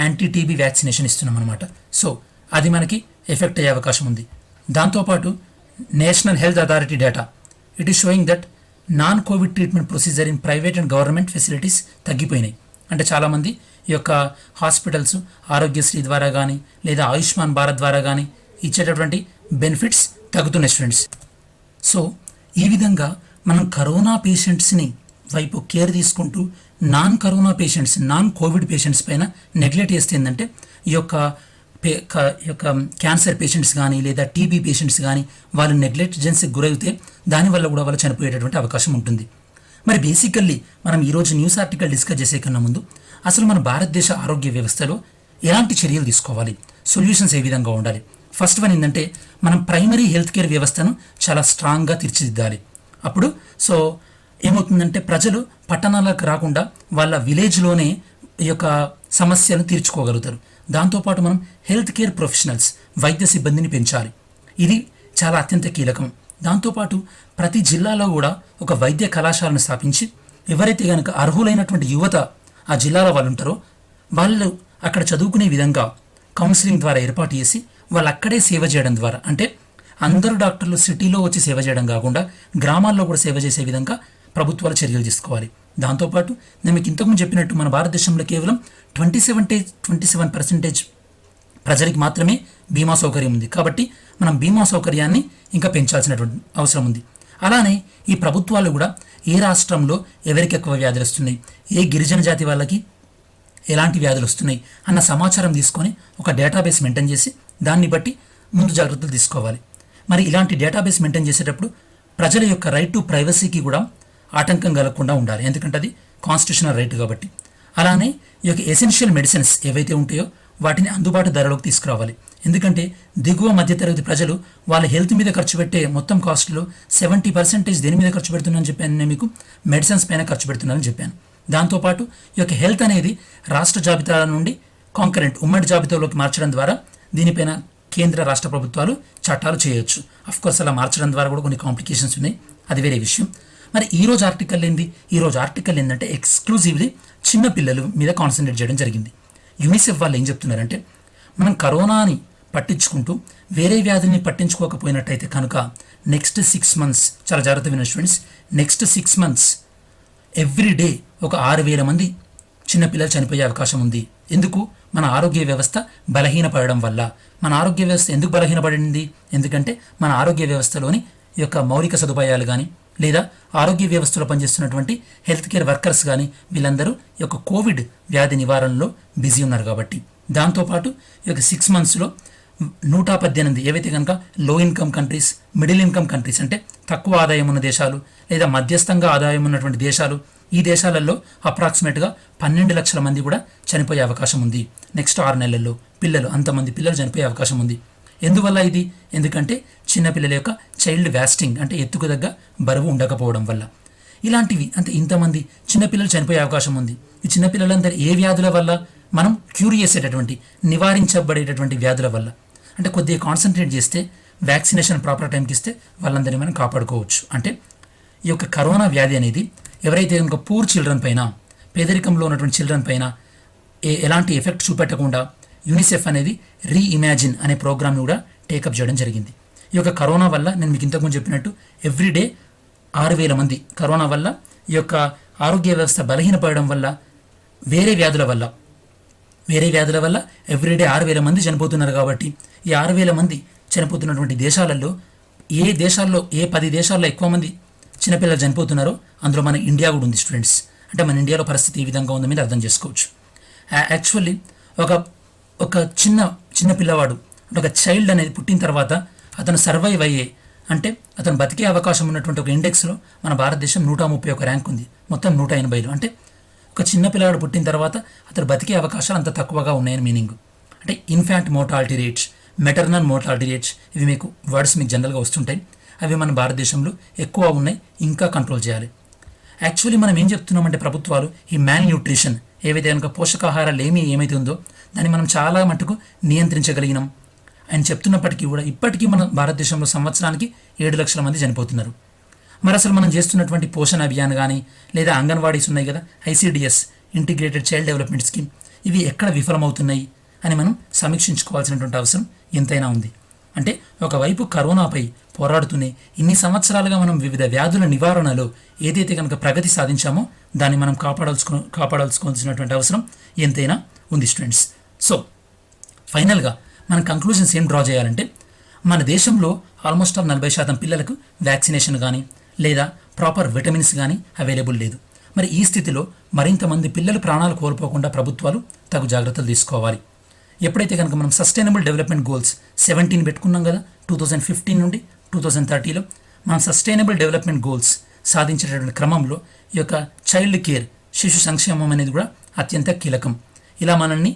యాంటీ టీబీ వ్యాక్సినేషన్ ఇస్తున్నాం అనమాట. సో అది మనకి ఎఫెక్ట్ అయ్యే అవకాశం ఉంది. దాంతోపాటు national health authority data it is showing that non covid treatment procedure in private and government facilities తగ్గిపోయినాయి. అంటే చాలామంది ఈ యొక్క హాస్పిటల్స్ ఆరోగ్యశ్రీ ద్వారా కానీ లేదా ఆయుష్మాన్ భారత్ ద్వారా కానీ ఇచ్చేటటువంటి బెనిఫిట్స్ తగ్గుతున్నాయి స్టూడెంట్స్. సో ఈ విధంగా మనం కరోనా పేషెంట్స్ని వైపు కేర్ తీసుకుంటూ నాన్ కోవిడ్ పేషెంట్స్ పైన నెగ్లెక్ట్ చేస్తే ఏంటంటే ఈ యొక్క క్యాన్సర్ పేషెంట్స్ కానీ లేదా టీబీ పేషెంట్స్ కానీ వాళ్ళు నెగ్లెక్టెన్స్కి గురైతే దానివల్ల కూడా వాళ్ళు చనిపోయేటటువంటి అవకాశం ఉంటుంది. మరి బేసికల్లీ మనం ఈరోజు న్యూస్ ఆర్టికల్ డిస్కస్ చేసే కన్నా ముందు అసలు మన భారతదేశ ఆరోగ్య వ్యవస్థలో ఎలాంటి చర్యలు తీసుకోవాలి, సొల్యూషన్స్ ఏ విధంగా ఉండాలి. ఫస్ట్ వన్ ఏంటంటే మనం ప్రైమరీ హెల్త్ కేర్ వ్యవస్థను చాలా స్ట్రాంగ్గా తీర్చిదిద్దాలి. అప్పుడు సో ఏమవుతుందంటే ప్రజలు పట్టణాలకు రాకుండా వాళ్ళ విలేజ్లోనే ఈ యొక్క సమస్యలను తీర్చుకోగలుగుతారు. దాంతోపాటు మనం హెల్త్ కేర్ ప్రొఫెషనల్స్ వైద్య సిబ్బందిని పెంచాలి. ఇది చాలా అత్యంత కీలకం. దాంతోపాటు ప్రతి జిల్లాలో కూడా ఒక వైద్య కళాశాలను స్థాపించి ఎవరైతే కనుక అర్హులైనటువంటి యువత ఆ జిల్లాలో వాళ్ళు ఉంటారో వాళ్ళు అక్కడ చదువుకునే విధంగా కౌన్సిలింగ్ ద్వారా ఏర్పాటు చేసి వాళ్ళు అక్కడే సేవ చేయడం ద్వారా, అంటే అందరూ డాక్టర్లు సిటీలో వచ్చి సేవ చేయడం కాకుండా గ్రామాల్లో కూడా సేవ చేసే విధంగా ప్రభుత్వాలు చర్యలు తీసుకోవాలి. దాంతోపాటు నేను మీకు ఇంతకుముందు చెప్పినట్టు మన భారతదేశంలో కేవలం 27% ప్రజలకి మాత్రమే బీమా సౌకర్యం ఉంది. కాబట్టి మనం బీమా సౌకర్యాన్ని ఇంకా పెంచాల్సినటువంటి అవసరం ఉంది. అలానే ఈ ప్రభుత్వాలు కూడా ఏ రాష్ట్రంలో ఎవరికి ఎక్కువ వ్యాధులు వస్తున్నాయి, ఏ గిరిజన జాతి వాళ్ళకి ఎలాంటి వ్యాధులు వస్తున్నాయి అన్న సమాచారం తీసుకొని ఒక డేటాబేస్ మెయింటైన్ చేసి దాన్ని బట్టి ముందు జాగ్రత్తలు తీసుకోవాలి. మరి ఇలాంటి డేటాబేస్ మెయింటైన్ చేసేటప్పుడు ప్రజల యొక్క రైట్ టు ప్రైవసీకి కూడా ఆటంకం కలగకుండా ఉండాలి, ఎందుకంటే అది కాన్స్టిట్యూషనల్ రైట్ కాబట్టి. అలానే ఈ యొక్క ఎసెన్షియల్ మెడిసిన్స్ ఏవైతే ఉంటాయో వాటిని అందుబాటు ధరలోకి తీసుకురావాలి. ఎందుకంటే దిగువ మధ్యతరగతి ప్రజలు వాళ్ళ హెల్త్ మీద ఖర్చు పెట్టే మొత్తం కాస్ట్లో 70% దేని మీద ఖర్చు పెడుతున్నానని చెప్పాను, నేను మీకు మెడిసిన్స్ పైన ఖర్చు పెడుతున్నానని చెప్పాను. దాంతోపాటు ఈ యొక్క హెల్త్ అనేది రాష్ట్ర జాబితాల నుండి ఉమ్మడి జాబితాలోకి మార్చడం ద్వారా దీనిపైన కేంద్ర రాష్ట్ర ప్రభుత్వాలు చట్టాలు చేయొచ్చు. అఫ్కోర్స్ అలా మార్చడం ద్వారా కూడా కొన్ని కాంప్లికేషన్స్ ఉన్నాయి, అది వేరే విషయం. మరి ఈరోజు ఆర్టికల్ ఏంటంటే ఎక్స్క్లూజివ్లీ చిన్న పిల్లల మీద కాన్సన్ట్రేట్ చేయడం జరిగింది. యూనిసెఫ్ వాళ్ళు ఏం చెప్తున్నారంటే మనం కరోనాని పట్టించుకుంటూ వేరే వ్యాధిని పట్టించుకోకపోయినట్టయితే కనుక నెక్స్ట్ 6 months, చాలా జాగ్రత్త వినండి students, next 6 months every day ఒక 6,000 మంది చిన్నపిల్లలు చనిపోయే అవకాశం ఉంది. ఎందుకు? మన ఆరోగ్య వ్యవస్థ బలహీనపడడం వల్ల. మన ఆరోగ్య వ్యవస్థ ఎందుకు బలహీనపడింది? ఎందుకంటే మన ఆరోగ్య వ్యవస్థలోని ఈ యొక్క మౌలిక సదుపాయాలు కానీ లేదా ఆరోగ్య వ్యవస్థలో పనిచేస్తున్నటువంటి హెల్త్ కేర్ వర్కర్స్ కానీ వీళ్ళందరూ ఈ యొక్క కోవిడ్ వ్యాధి నివారణలో బిజీ ఉన్నారు కాబట్టి. దాంతోపాటు ఈ యొక్క 6 monthsలో 118 ఏవైతే కనుక లో income countries, middle income countries అంటే తక్కువ ఆదాయం ఉన్న దేశాలు లేదా మధ్యస్థంగా ఆదాయం ఉన్నటువంటి దేశాలు, ఈ దేశాలలో అప్రాక్సిమేట్గా 12 లక్షల మంది కూడా చనిపోయే అవకాశం ఉంది. నెక్స్ట్ 6 నెలల్లో అంతమంది పిల్లలు చనిపోయే అవకాశం ఉంది. ఎందువల్ల ఇది? ఎందుకంటే చిన్నపిల్లల యొక్క చైల్డ్ వ్యాస్టింగ్ అంటే ఎత్తుకు దగ్గ బరువు ఉండకపోవడం వల్ల. ఇలాంటివి అంటే ఇంతమంది చిన్నపిల్లలు చనిపోయే అవకాశం ఉంది. ఈ చిన్నపిల్లలందరూ ఏ వ్యాధుల వల్ల? మనం క్యూర్ చేసేటటువంటి నివారించబడేటటువంటి వ్యాధుల వల్ల. అంటే కొద్దిగా కాన్సన్ట్రేట్ చేస్తే, వ్యాక్సినేషన్ ప్రాపర్ టైంకి ఇస్తే వాళ్ళందరినీ మనం కాపాడుకోవచ్చు. అంటే ఈ యొక్క కరోనా వ్యాధి అనేది ఎవరైతే కనుక పూర్ చిల్డ్రన్ పైన, పేదరికంలో ఉన్నటువంటి చిల్డ్రన్ పైన ఎలాంటి ఎఫెక్ట్ చూపెట్టకుండా యూనిసెఫ్ అనేది రీఇమాజిన్ అనే ప్రోగ్రామ్ని కూడా టేకప్ చేయడం జరిగింది. ఈ యొక్క కరోనా వల్ల నేను మీకు ఇంతకుముందు చెప్పినట్టు ఎవ్రీడే 6,000 మంది కరోనా వల్ల, ఈ యొక్క ఆరోగ్య వ్యవస్థ బలహీనపడడం వల్ల, వేరే వ్యాధుల వల్ల ఎవ్రీడే 6,000 మంది చనిపోతున్నారు. కాబట్టి ఈ 6,000 మంది చనిపోతున్నటువంటి దేశాలలో ఏ 10 దేశాల్లో ఎక్కువ మంది చిన్నపిల్లలు చనిపోతున్నారో అందులో మన ఇండియా కూడా ఉంది స్టూడెంట్స్. అంటే మన ఇండియాలో పరిస్థితి ఏ విధంగా ఉందో మీరు అర్థం చేసుకోవచ్చు. యాక్చువల్లీ ఒక చిన్న పిల్లవాడు అంటే ఒక చైల్డ్ అనేది పుట్టిన తర్వాత అతను సర్వైవ్ అయ్యే అంటే అతను బతికే అవకాశం ఉన్నటువంటి ఒక ఇండెక్స్లో మన భారతదేశం 131 ర్యాంక్ ఉంది, మొత్తం 180లో. అంటే ఒక చిన్న పిల్లవాడు పుట్టిన తర్వాత అతను బతికే అవకాశాలు అంత తక్కువగా ఉన్నాయని మీనింగ్. అంటే infant mortality rates, maternal mortality rates, ఇవి మీకు వర్డ్స్ మీకు జనరల్గా వస్తుంటాయి. అవి మన భారతదేశంలో ఎక్కువ ఉన్నాయి, ఇంకా కంట్రోల్ చేయాలి. యాక్చువల్లీ మనం ఏం చెప్తున్నామంటే ప్రభుత్వాలు ఈ మ్యాల్ న్యూట్రిషన్ ఏవైతే కనుక పోషకాహారాలు ఏమైతే ఉందో దాన్ని మనం చాలా మటుకు నియంత్రించగలిగినాం అని చెప్తున్నప్పటికీ కూడా ఇప్పటికీ మన భారతదేశంలో సంవత్సరానికి 7 లక్షల మంది చనిపోతున్నారు. మరి అసలు మనం చేస్తున్నటువంటి పోషణ అభియాన్ కానీ లేదా అంగన్వాడీస్ ఉన్నాయి కదా, ICDS integrated child development scheme, ఇవి ఎక్కడ విఫలమవుతున్నాయి అని మనం సమీక్షించుకోవాల్సినటువంటి అవసరం ఎంతైనా ఉంది. అంటే ఒకవైపు కరోనాపై పోరాడుతూనే ఇన్ని సంవత్సరాలుగా మనం వివిధ వ్యాధుల నివారణలో ఏదైతే కనుక ప్రగతి సాధించామో దాన్ని మనం కాపాడాల్సుకోవాల్సినటువంటి అవసరం ఎంతైనా ఉంది స్టూడెంట్స్. సో ఫైనల్గా మనం కంక్లూజన్స్ ఏం డ్రా చేయాలంటే మన దేశంలో ఆల్మోస్ట్ 40% పిల్లలకు వ్యాక్సినేషన్ కానీ లేదా ప్రాపర్ విటమిన్స్ కానీ అవైలబుల్ లేదు. మరి ఈ స్థితిలో మరింత మంది పిల్లలు ప్రాణాలు కోల్పోకుండా ప్రభుత్వాలు తగు జాగ్రత్తలు తీసుకోవాలి. ఎప్పుడైతే కనుక మనం సస్టైనబుల్ డెవలప్మెంట్ గోల్స్ 17 పెట్టుకున్నాం కదా 2015 నుండి 2030లో, మనం సస్టైనబుల్ డెవలప్మెంట్ గోల్స్ సాధించేటటువంటి క్రమంలో ఈ యొక్క చైల్డ్ కేర్, శిశు సంక్షేమం అనేది కూడా అత్యంత కీలకం. ఇలా మనల్ని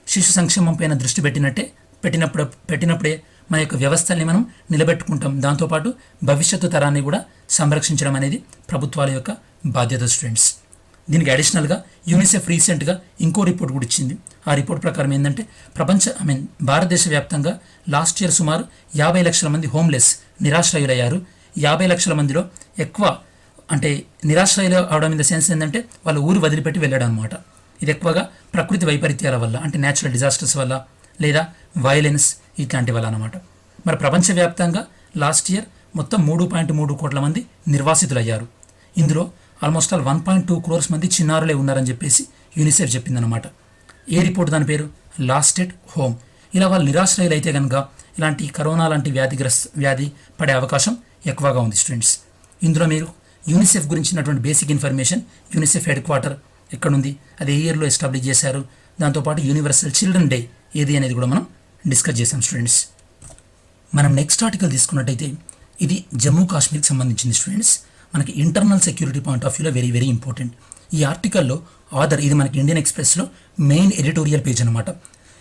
శిశు సంక్షేమం పైన దృష్టి పెట్టినప్పుడే మన యొక్క వ్యవస్థల్ని మనం నిలబెట్టుకుంటాం. దాంతోపాటు భవిష్యత్తు తరాన్ని కూడా సంరక్షించడం అనేది ప్రభుత్వాల యొక్క బాధ్యత స్టూడెంట్స్. దీనికి అడిషనల్గా యూనిసెఫ్ రీసెంట్గా ఇంకో రిపోర్ట్ కూడా ఇచ్చింది. ఆ రిపోర్ట్ ప్రకారం ఏంటంటే భారతదేశ వ్యాప్తంగా లాస్ట్ ఇయర్ సుమారు 50 లక్షల మంది హోమ్లెస్ నిరాశ్రయులయ్యారు. 50 లక్షల మందిలో ఎక్కువ అంటే నిరాశ్రయులు అవడం ఇన్ ద సెన్స్ ఏంటంటే వాళ్ళు ఊరు వదిలిపెట్టి వెళ్ళడం అనమాట. ఇది ఎక్కువగా ప్రకృతి వైపరీత్యాల వల్ల అంటే న్యాచురల్ డిజాస్టర్స్ వల్ల లేదా వైలెన్స్ ఇట్లాంటి వల్ల అనమాట. మరి ప్రపంచవ్యాప్తంగా లాస్ట్ ఇయర్ మొత్తం 3.3 కోట్ల మంది నిర్వాసితులయ్యారు. ఇందులో ఆల్మోస్ట్ 1.2 crores మంది చిన్నారులే ఉన్నారని చెప్పేసి యూనిసెఫ్ చెప్పిందనమాట. ఏ రిపోర్ట్ దాని పేరు? Last at home. ఇలా వాళ్ళు నిరాశ్రయులు అయితే కనుక ఇలాంటి కరోనా లాంటి వ్యాధి పడే అవకాశం ఎక్కువగా ఉంది స్టూడెంట్స్. ఇందులో మీరు యూనిసెఫ్ గురించినటువంటి basic information, UNICEF head quarter ఎక్కడుంది, అది ఏ ఇయర్లో ఎస్టాబ్లిష్ చేశారు, దాంతోపాటు యూనివర్సల్ చిల్డ్రన్ డే ఏది అనేది కూడా మనం డిస్కస్ చేసాం స్టూడెంట్స్. మనం నెక్స్ట్ ఆర్టికల్ తీసుకున్నట్టయితే ఇది జమ్మూ కాశ్మీర్కి సంబంధించింది స్టూడెంట్స్. మనకి ఇంటర్నల్ సెక్యూరిటీ పాయింట్ ఆఫ్ వ్యూలో వెరీ ఇంపార్టెంట్. ఈ ఆర్టికల్లో ఆథర్, ఇది మనకి ఇండియన్ ఎక్స్ప్రెస్లో మెయిన్ ఎడిటోరియల్ పేజ్ అనమాట.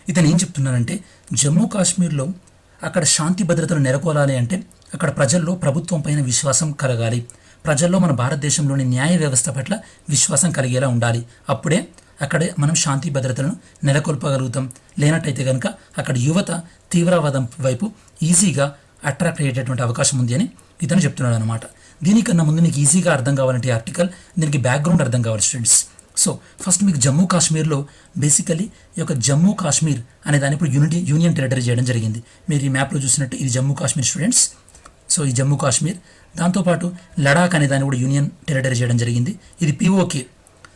ఇతను ఏం చెప్తున్నారంటే జమ్మూ కాశ్మీర్లో అక్కడ శాంతి భద్రతలు నెలకొలాలి అంటే అక్కడ ప్రజల్లో ప్రభుత్వం పైన విశ్వాసం కలగాలి, ప్రజల్లో మన భారతదేశంలోని న్యాయ వ్యవస్థ పట్ల విశ్వాసం కలిగేలా ఉండాలి. అప్పుడే అక్కడే మనం శాంతి భద్రతలను నెలకొల్పగలుగుతాం. లేనట్టయితే కనుక అక్కడ యువత తీవ్రవాదం వైపు ఈజీగా అట్రాక్ట్ అయ్యేటటువంటి అవకాశం ఉంది అని ఇతను చెప్తున్నాడు అనమాట. దీనికన్నా ముందు మీకు ఈజీగా అర్థం కావాలంటే ఆర్టికల్, దీనికి బ్యాక్గ్రౌండ్ అర్థం కావాలి స్టూడెంట్స్. సో ఫస్ట్ మీకు జమ్మూ కాశ్మీర్లో బేసికలీ ఈ యొక్క జమ్మూ కాశ్మీర్ అనే దాన్ని ఇప్పుడు యూనియన్ టెరిటరీ చేయడం జరిగింది. మీరు ఈ మ్యాప్లో చూసినట్టు ఇది జమ్మూ కాశ్మీర్ స్టూడెంట్స్. సో ఈ జమ్మూ కాశ్మీర్, దాంతోపాటు లడాక్ అనే దాన్ని కూడా యూనియన్ టెరిటరీ చేయడం జరిగింది. ఇది పిఓకే,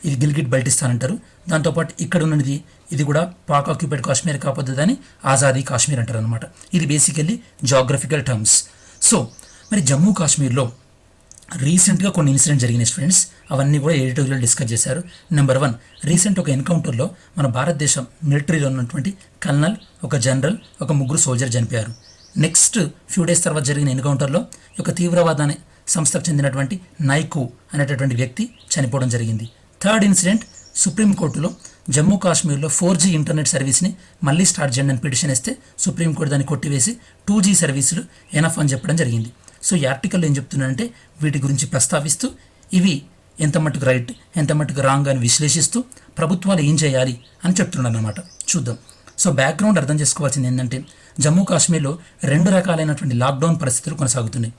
ఇది గిల్గిట్ బల్టిస్తాన్ అంటారు. దాంతోపాటు ఇక్కడ ఉన్నది ఇది కూడా పాక్ ఆక్యుపైడ్ కాశ్మీర్ కాకపోతే దాన్ని ఆజాదీ కాశ్మీర్ అంటారు అనమాట. ఇది బేసికల్లీ జాగ్రఫికల్ టర్మ్స్. సో మరి జమ్మూ కాశ్మీర్లో రీసెంట్గా కొన్ని ఇన్సిడెంట్ జరిగినాయి స్టూడెంట్స్, అవన్నీ కూడా ఎడిటోరియల్ డిస్కస్ చేశారు. నెంబర్ 1, రీసెంట్ ఒక ఎన్కౌంటర్లో మన భారతదేశం మిలిటరీలో ఉన్నటువంటి కల్నల్, ఒక జనరల్, ఒక 3 సోల్జర్ చనిపోయారు. నెక్స్ట్ ఫ్యూ డేస్ తర్వాత జరిగిన ఎన్కౌంటర్లో ఒక తీవ్రవాద అనే సంస్థకు చెందినటువంటి నైకు అనేటటువంటి వ్యక్తి చనిపోవడం జరిగింది. థర్డ్ ఇన్సిడెంట్, సుప్రీంకోర్టులో జమ్మూ కాశ్మీర్లో 4G ఇంటర్నెట్ సర్వీస్ని మళ్ళీ స్టార్ట్ చేయండి అని పిటిషన్ వేస్తే సుప్రీంకోర్టు దాన్ని కొట్టివేసి 2G సర్వీసులు ఎనఫ్ అని చెప్పడం జరిగింది. సో ఈ ఆర్టికల్లో ఏం చెప్తున్నానంటే వీటి గురించి ప్రస్తావిస్తూ ఇవి ఎంత మట్టుకు రైట్, ఎంత మట్టుకు రాంగ్ అని విశ్లేషిస్తూ ప్రభుత్వాలు ఏం చేయాలి అని చెప్తున్నాను అనమాట. చూద్దాం. సో బ్యాక్గ్రౌండ్ అర్థం చేసుకోవాల్సింది ఏంటంటే జమ్మూ కాశ్మీర్లో 2 రకాలైనటువంటి లాక్డౌన్ పరిస్థితులు కొనసాగుతున్నాయి.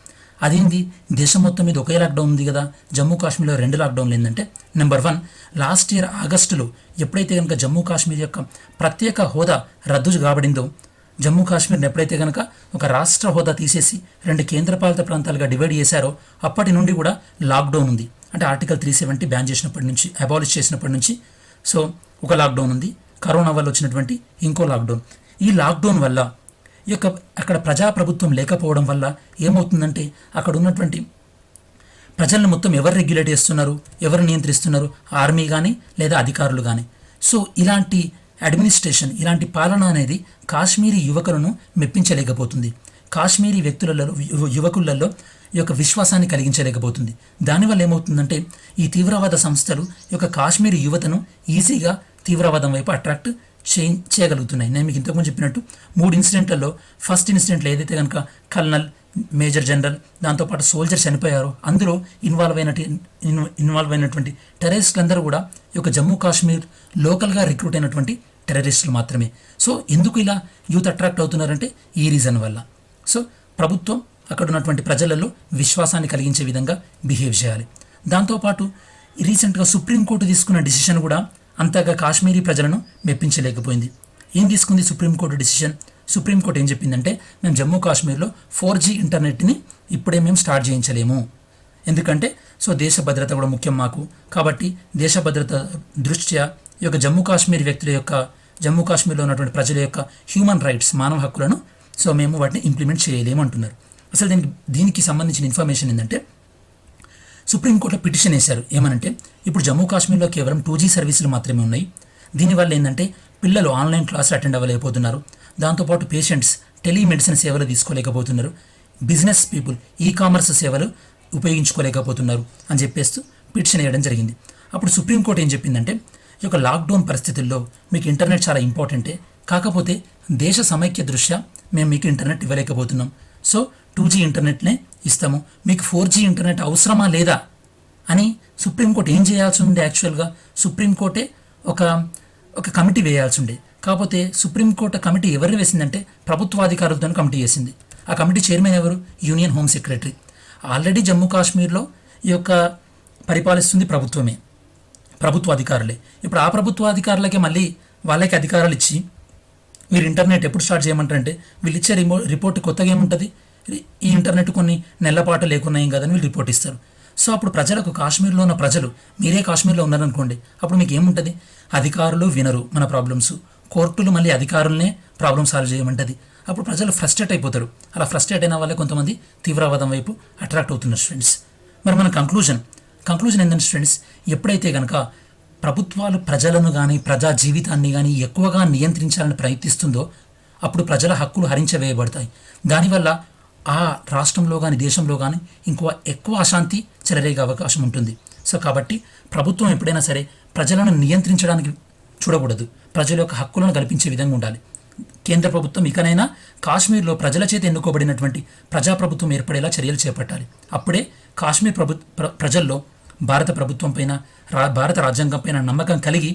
అదేంది, దేశం మొత్తం మీద ఒకే లాక్డౌన్ ఉంది కదా, జమ్మూ కాశ్మీర్లో 2 లాక్డౌన్లు ఏంటంటే నెంబర్ 1, లాస్ట్ ఇయర్ ఆగస్టులో ఎప్పుడైతే కనుక జమ్మూ కాశ్మీర్ యొక్క ప్రత్యేక హోదా రద్దు కాబడిందో, జమ్మూ కాశ్మీర్ని ఎప్పుడైతే కనుక ఒక రాష్ట్ర హోదా తీసేసి 2 కేంద్రపాలిత ప్రాంతాలుగా డివైడ్ చేశారో అప్పటి నుండి కూడా లాక్డౌన్ ఉంది. అంటే ఆర్టికల్ 370 బ్యాన్ చేసినప్పటి నుంచి, అబాలిష్ చేసినప్పటి నుంచి సో ఒక లాక్డౌన్ ఉంది. కరోనా వల్ల వచ్చినటువంటి ఇంకో లాక్డౌన్. ఈ లాక్డౌన్ వల్ల ఈ యొక్క అక్కడ ప్రజాప్రభుత్వం లేకపోవడం వల్ల ఏమవుతుందంటే అక్కడ ఉన్నటువంటి ప్రజలను మొత్తం ఎవరు రెగ్యులేట్ చేస్తున్నారు, ఎవరు నియంత్రిస్తున్నారు, ఆర్మీ కానీ లేదా అధికారులు కానీ. సో ఇలాంటి అడ్మినిస్ట్రేషన్, ఇలాంటి పాలన అనేది కాశ్మీరీ యువకులను మెప్పించలేకపోతుంది, కాశ్మీరీ వ్యక్తులలో యువకులలో ఈ యొక్క విశ్వాసాన్ని కలిగించలేకపోతుంది. దానివల్ల ఏమవుతుందంటే ఈ తీవ్రవాద సంస్థలు ఈ యొక్క కాశ్మీరీ యువతను ఈజీగా తీవ్రవాదం వైపు అట్రాక్ట్ చేయగలుగుతున్నాయి. నేను మీకు ఇంతకుముందు చెప్పినట్టు 3 ఇన్సిడెంట్లలో ఫస్ట్ ఇన్సిడెంట్లో ఏదైతే కనుక కల్నల్, మేజర్ జనరల్, దాంతోపాటు సోల్జర్ చనిపోయారో అందులో ఇన్వాల్వ్ అయినటువంటి టెర్రరిస్టులందరూ కూడా ఈ యొక్క జమ్మూ కాశ్మీర్ లోకల్గా రిక్రూట్ అయినటువంటి టెర్రరిస్టులు మాత్రమే. సో ఎందుకు ఇలా యూత్ అట్రాక్ట్ అవుతున్నారంటే ఈ రీజన్ వల్ల. సో ప్రభుత్వం అక్కడ ఉన్నటువంటి ప్రజలలో విశ్వాసాన్ని కలిగించే విధంగా బిహేవ్ చేయాలి. దాంతోపాటు రీసెంట్గా సుప్రీంకోర్టు తీసుకున్న డిసిషన్ కూడా అంతగా కాశ్మీరీ ప్రజలను మెప్పించలేకపోయింది. ఏం తీసుకుంది సుప్రీంకోర్టు డిసిషన్? సుప్రీంకోర్టు ఏం చెప్పిందంటే మేము జమ్మూ కాశ్మీర్లో 4G ఇంటర్నెట్ని ఇప్పుడే మేము స్టార్ట్ చేయించలేము, ఎందుకంటే సో దేశ భద్రత కూడా ముఖ్యం మాకు, కాబట్టి దేశ భద్రత దృష్ట్యా ఈ యొక్క జమ్మూ కాశ్మీర్ వ్యక్తుల యొక్క, జమ్మూ కాశ్మీర్లో ఉన్నటువంటి ప్రజల యొక్క హ్యూమన్ రైట్స్, మానవ హక్కులను సో మేము వాటిని ఇంప్లిమెంట్ చేయలేము అంటున్నారు. అసలు దీనికి సంబంధించిన ఇన్ఫర్మేషన్ ఏంటంటే సుప్రీంకోర్టులో పిటిషన్ వేశారు. ఏమనంటే ఇప్పుడు జమ్మూ కాశ్మీర్లో కేవలం 2G సర్వీసులు మాత్రమే ఉన్నాయి. దీనివల్ల ఏంటంటే పిల్లలు ఆన్లైన్ క్లాసులు అటెండ్ అవ్వలేకపోతున్నారు, దాంతోపాటు పేషెంట్స్ టెలిమెడిసిన్ సేవలు తీసుకోలేకపోతున్నారు, బిజినెస్ పీపుల్ ఈ-కామర్స్ సేవలు ఉపయోగించుకోలేకపోతున్నారు అని చెప్పేస్తూ పిటిషన్ వేయడం జరిగింది. అప్పుడు సుప్రీంకోర్టు ఏం చెప్పిందంటే ఈ యొక్క లాక్డౌన్ పరిస్థితుల్లో మీకు ఇంటర్నెట్ చాలా ఇంపార్టెంటే, కాకపోతే దేశ సమైక్య దృష్ట్యా మేము మీకు ఇంటర్నెట్ ఇవ్వలేకపోతున్నాం, సో 2G ఇంటర్నెట్నే ఇస్తాము, మీకు 4G ఇంటర్నెట్ అవసరమా లేదా అని సుప్రీంకోర్టు ఏం చేయాల్సి ఉండే? యాక్చువల్గా సుప్రీంకోర్టే ఒక కమిటీ వేయాల్సి ఉండే. కాకపోతే సుప్రీంకోర్టు కమిటీ ఎవరిని వేసిందంటే ప్రభుత్వాధికారులతో కమిటీ వేసింది. ఆ కమిటీ చైర్మన్ ఎవరు? Union home secretary. Already Jammu కాశ్మీర్లో ఈ యొక్క పరిపాలిస్తుంది ప్రభుత్వమే, ప్రభుత్వ అధికారులే. ఇప్పుడు ఆ ప్రభుత్వ అధికారులకే మళ్ళీ వాళ్ళకి అధికారాలు ఇచ్చి మీరు ఇంటర్నెట్ ఎప్పుడు స్టార్ట్ చేయమంటారంటే వీళ్ళు ఇచ్చే రిపోర్ట్ కొత్తగా ఏముంటుంది, ఈ ఇంటర్నెట్ కొన్ని నెలల పాటు లేకున్నాయి కదని వీళ్ళు రిపోర్ట్ ఇస్తారు. సో అప్పుడు ప్రజలకు, కాశ్మీర్లో ఉన్న ప్రజలు, మీరే కాశ్మీర్లో ఉన్నారనుకోండి, అప్పుడు మీకు ఏముంటుంది? అధికారులు వినరు మన ప్రాబ్లమ్స్, కోర్టులు మళ్ళీ అధికారులనే ప్రాబ్లమ్ సాల్వ్ చేయమంటుంది. అప్పుడు ప్రజలు ఫ్రస్ట్రేట్ అయిపోతారు. అలా ఫ్రస్ట్రేట్ అయిన వాళ్ళే కొంతమంది తీవ్రవాదం వైపు అట్రాక్ట్ అవుతున్నారు స్టూడెంట్స్. మరి మన కంక్లూజన్ ఏంటంటే స్టూడెంట్స్, ఎప్పుడైతే కనుక ప్రభుత్వాలు ప్రజలను కానీ ప్రజా జీవితాన్ని కానీ ఎక్కువగా నియంత్రించాలని ప్రయత్నిస్తుందో అప్పుడు ప్రజల హక్కులు హరించవేయబడతాయి. దానివల్ల ఆ రాష్ట్రంలో కానీ దేశంలో కానీ ఎక్కువ అశాంతి చెలరేగే అవకాశం ఉంటుంది. సో కాబట్టి ప్రభుత్వం ఎప్పుడైనా సరే ప్రజలను నియంత్రించడానికి చూడకూడదు, ప్రజల యొక్క హక్కులను కల్పించే విధంగా ఉండాలి. కేంద్ర ప్రభుత్వం ఇకనైనా కాశ్మీర్లో ప్రజల చేత ఎన్నుకోబడినటువంటి ప్రజాప్రభుత్వం ఏర్పడేలా చర్యలు చేపట్టాలి. అప్పుడే కాశ్మీర్ ప్రజల్లో భారత ప్రభుత్వం పైన, భారత రాజ్యాంగం పైన నమ్మకం కలిగి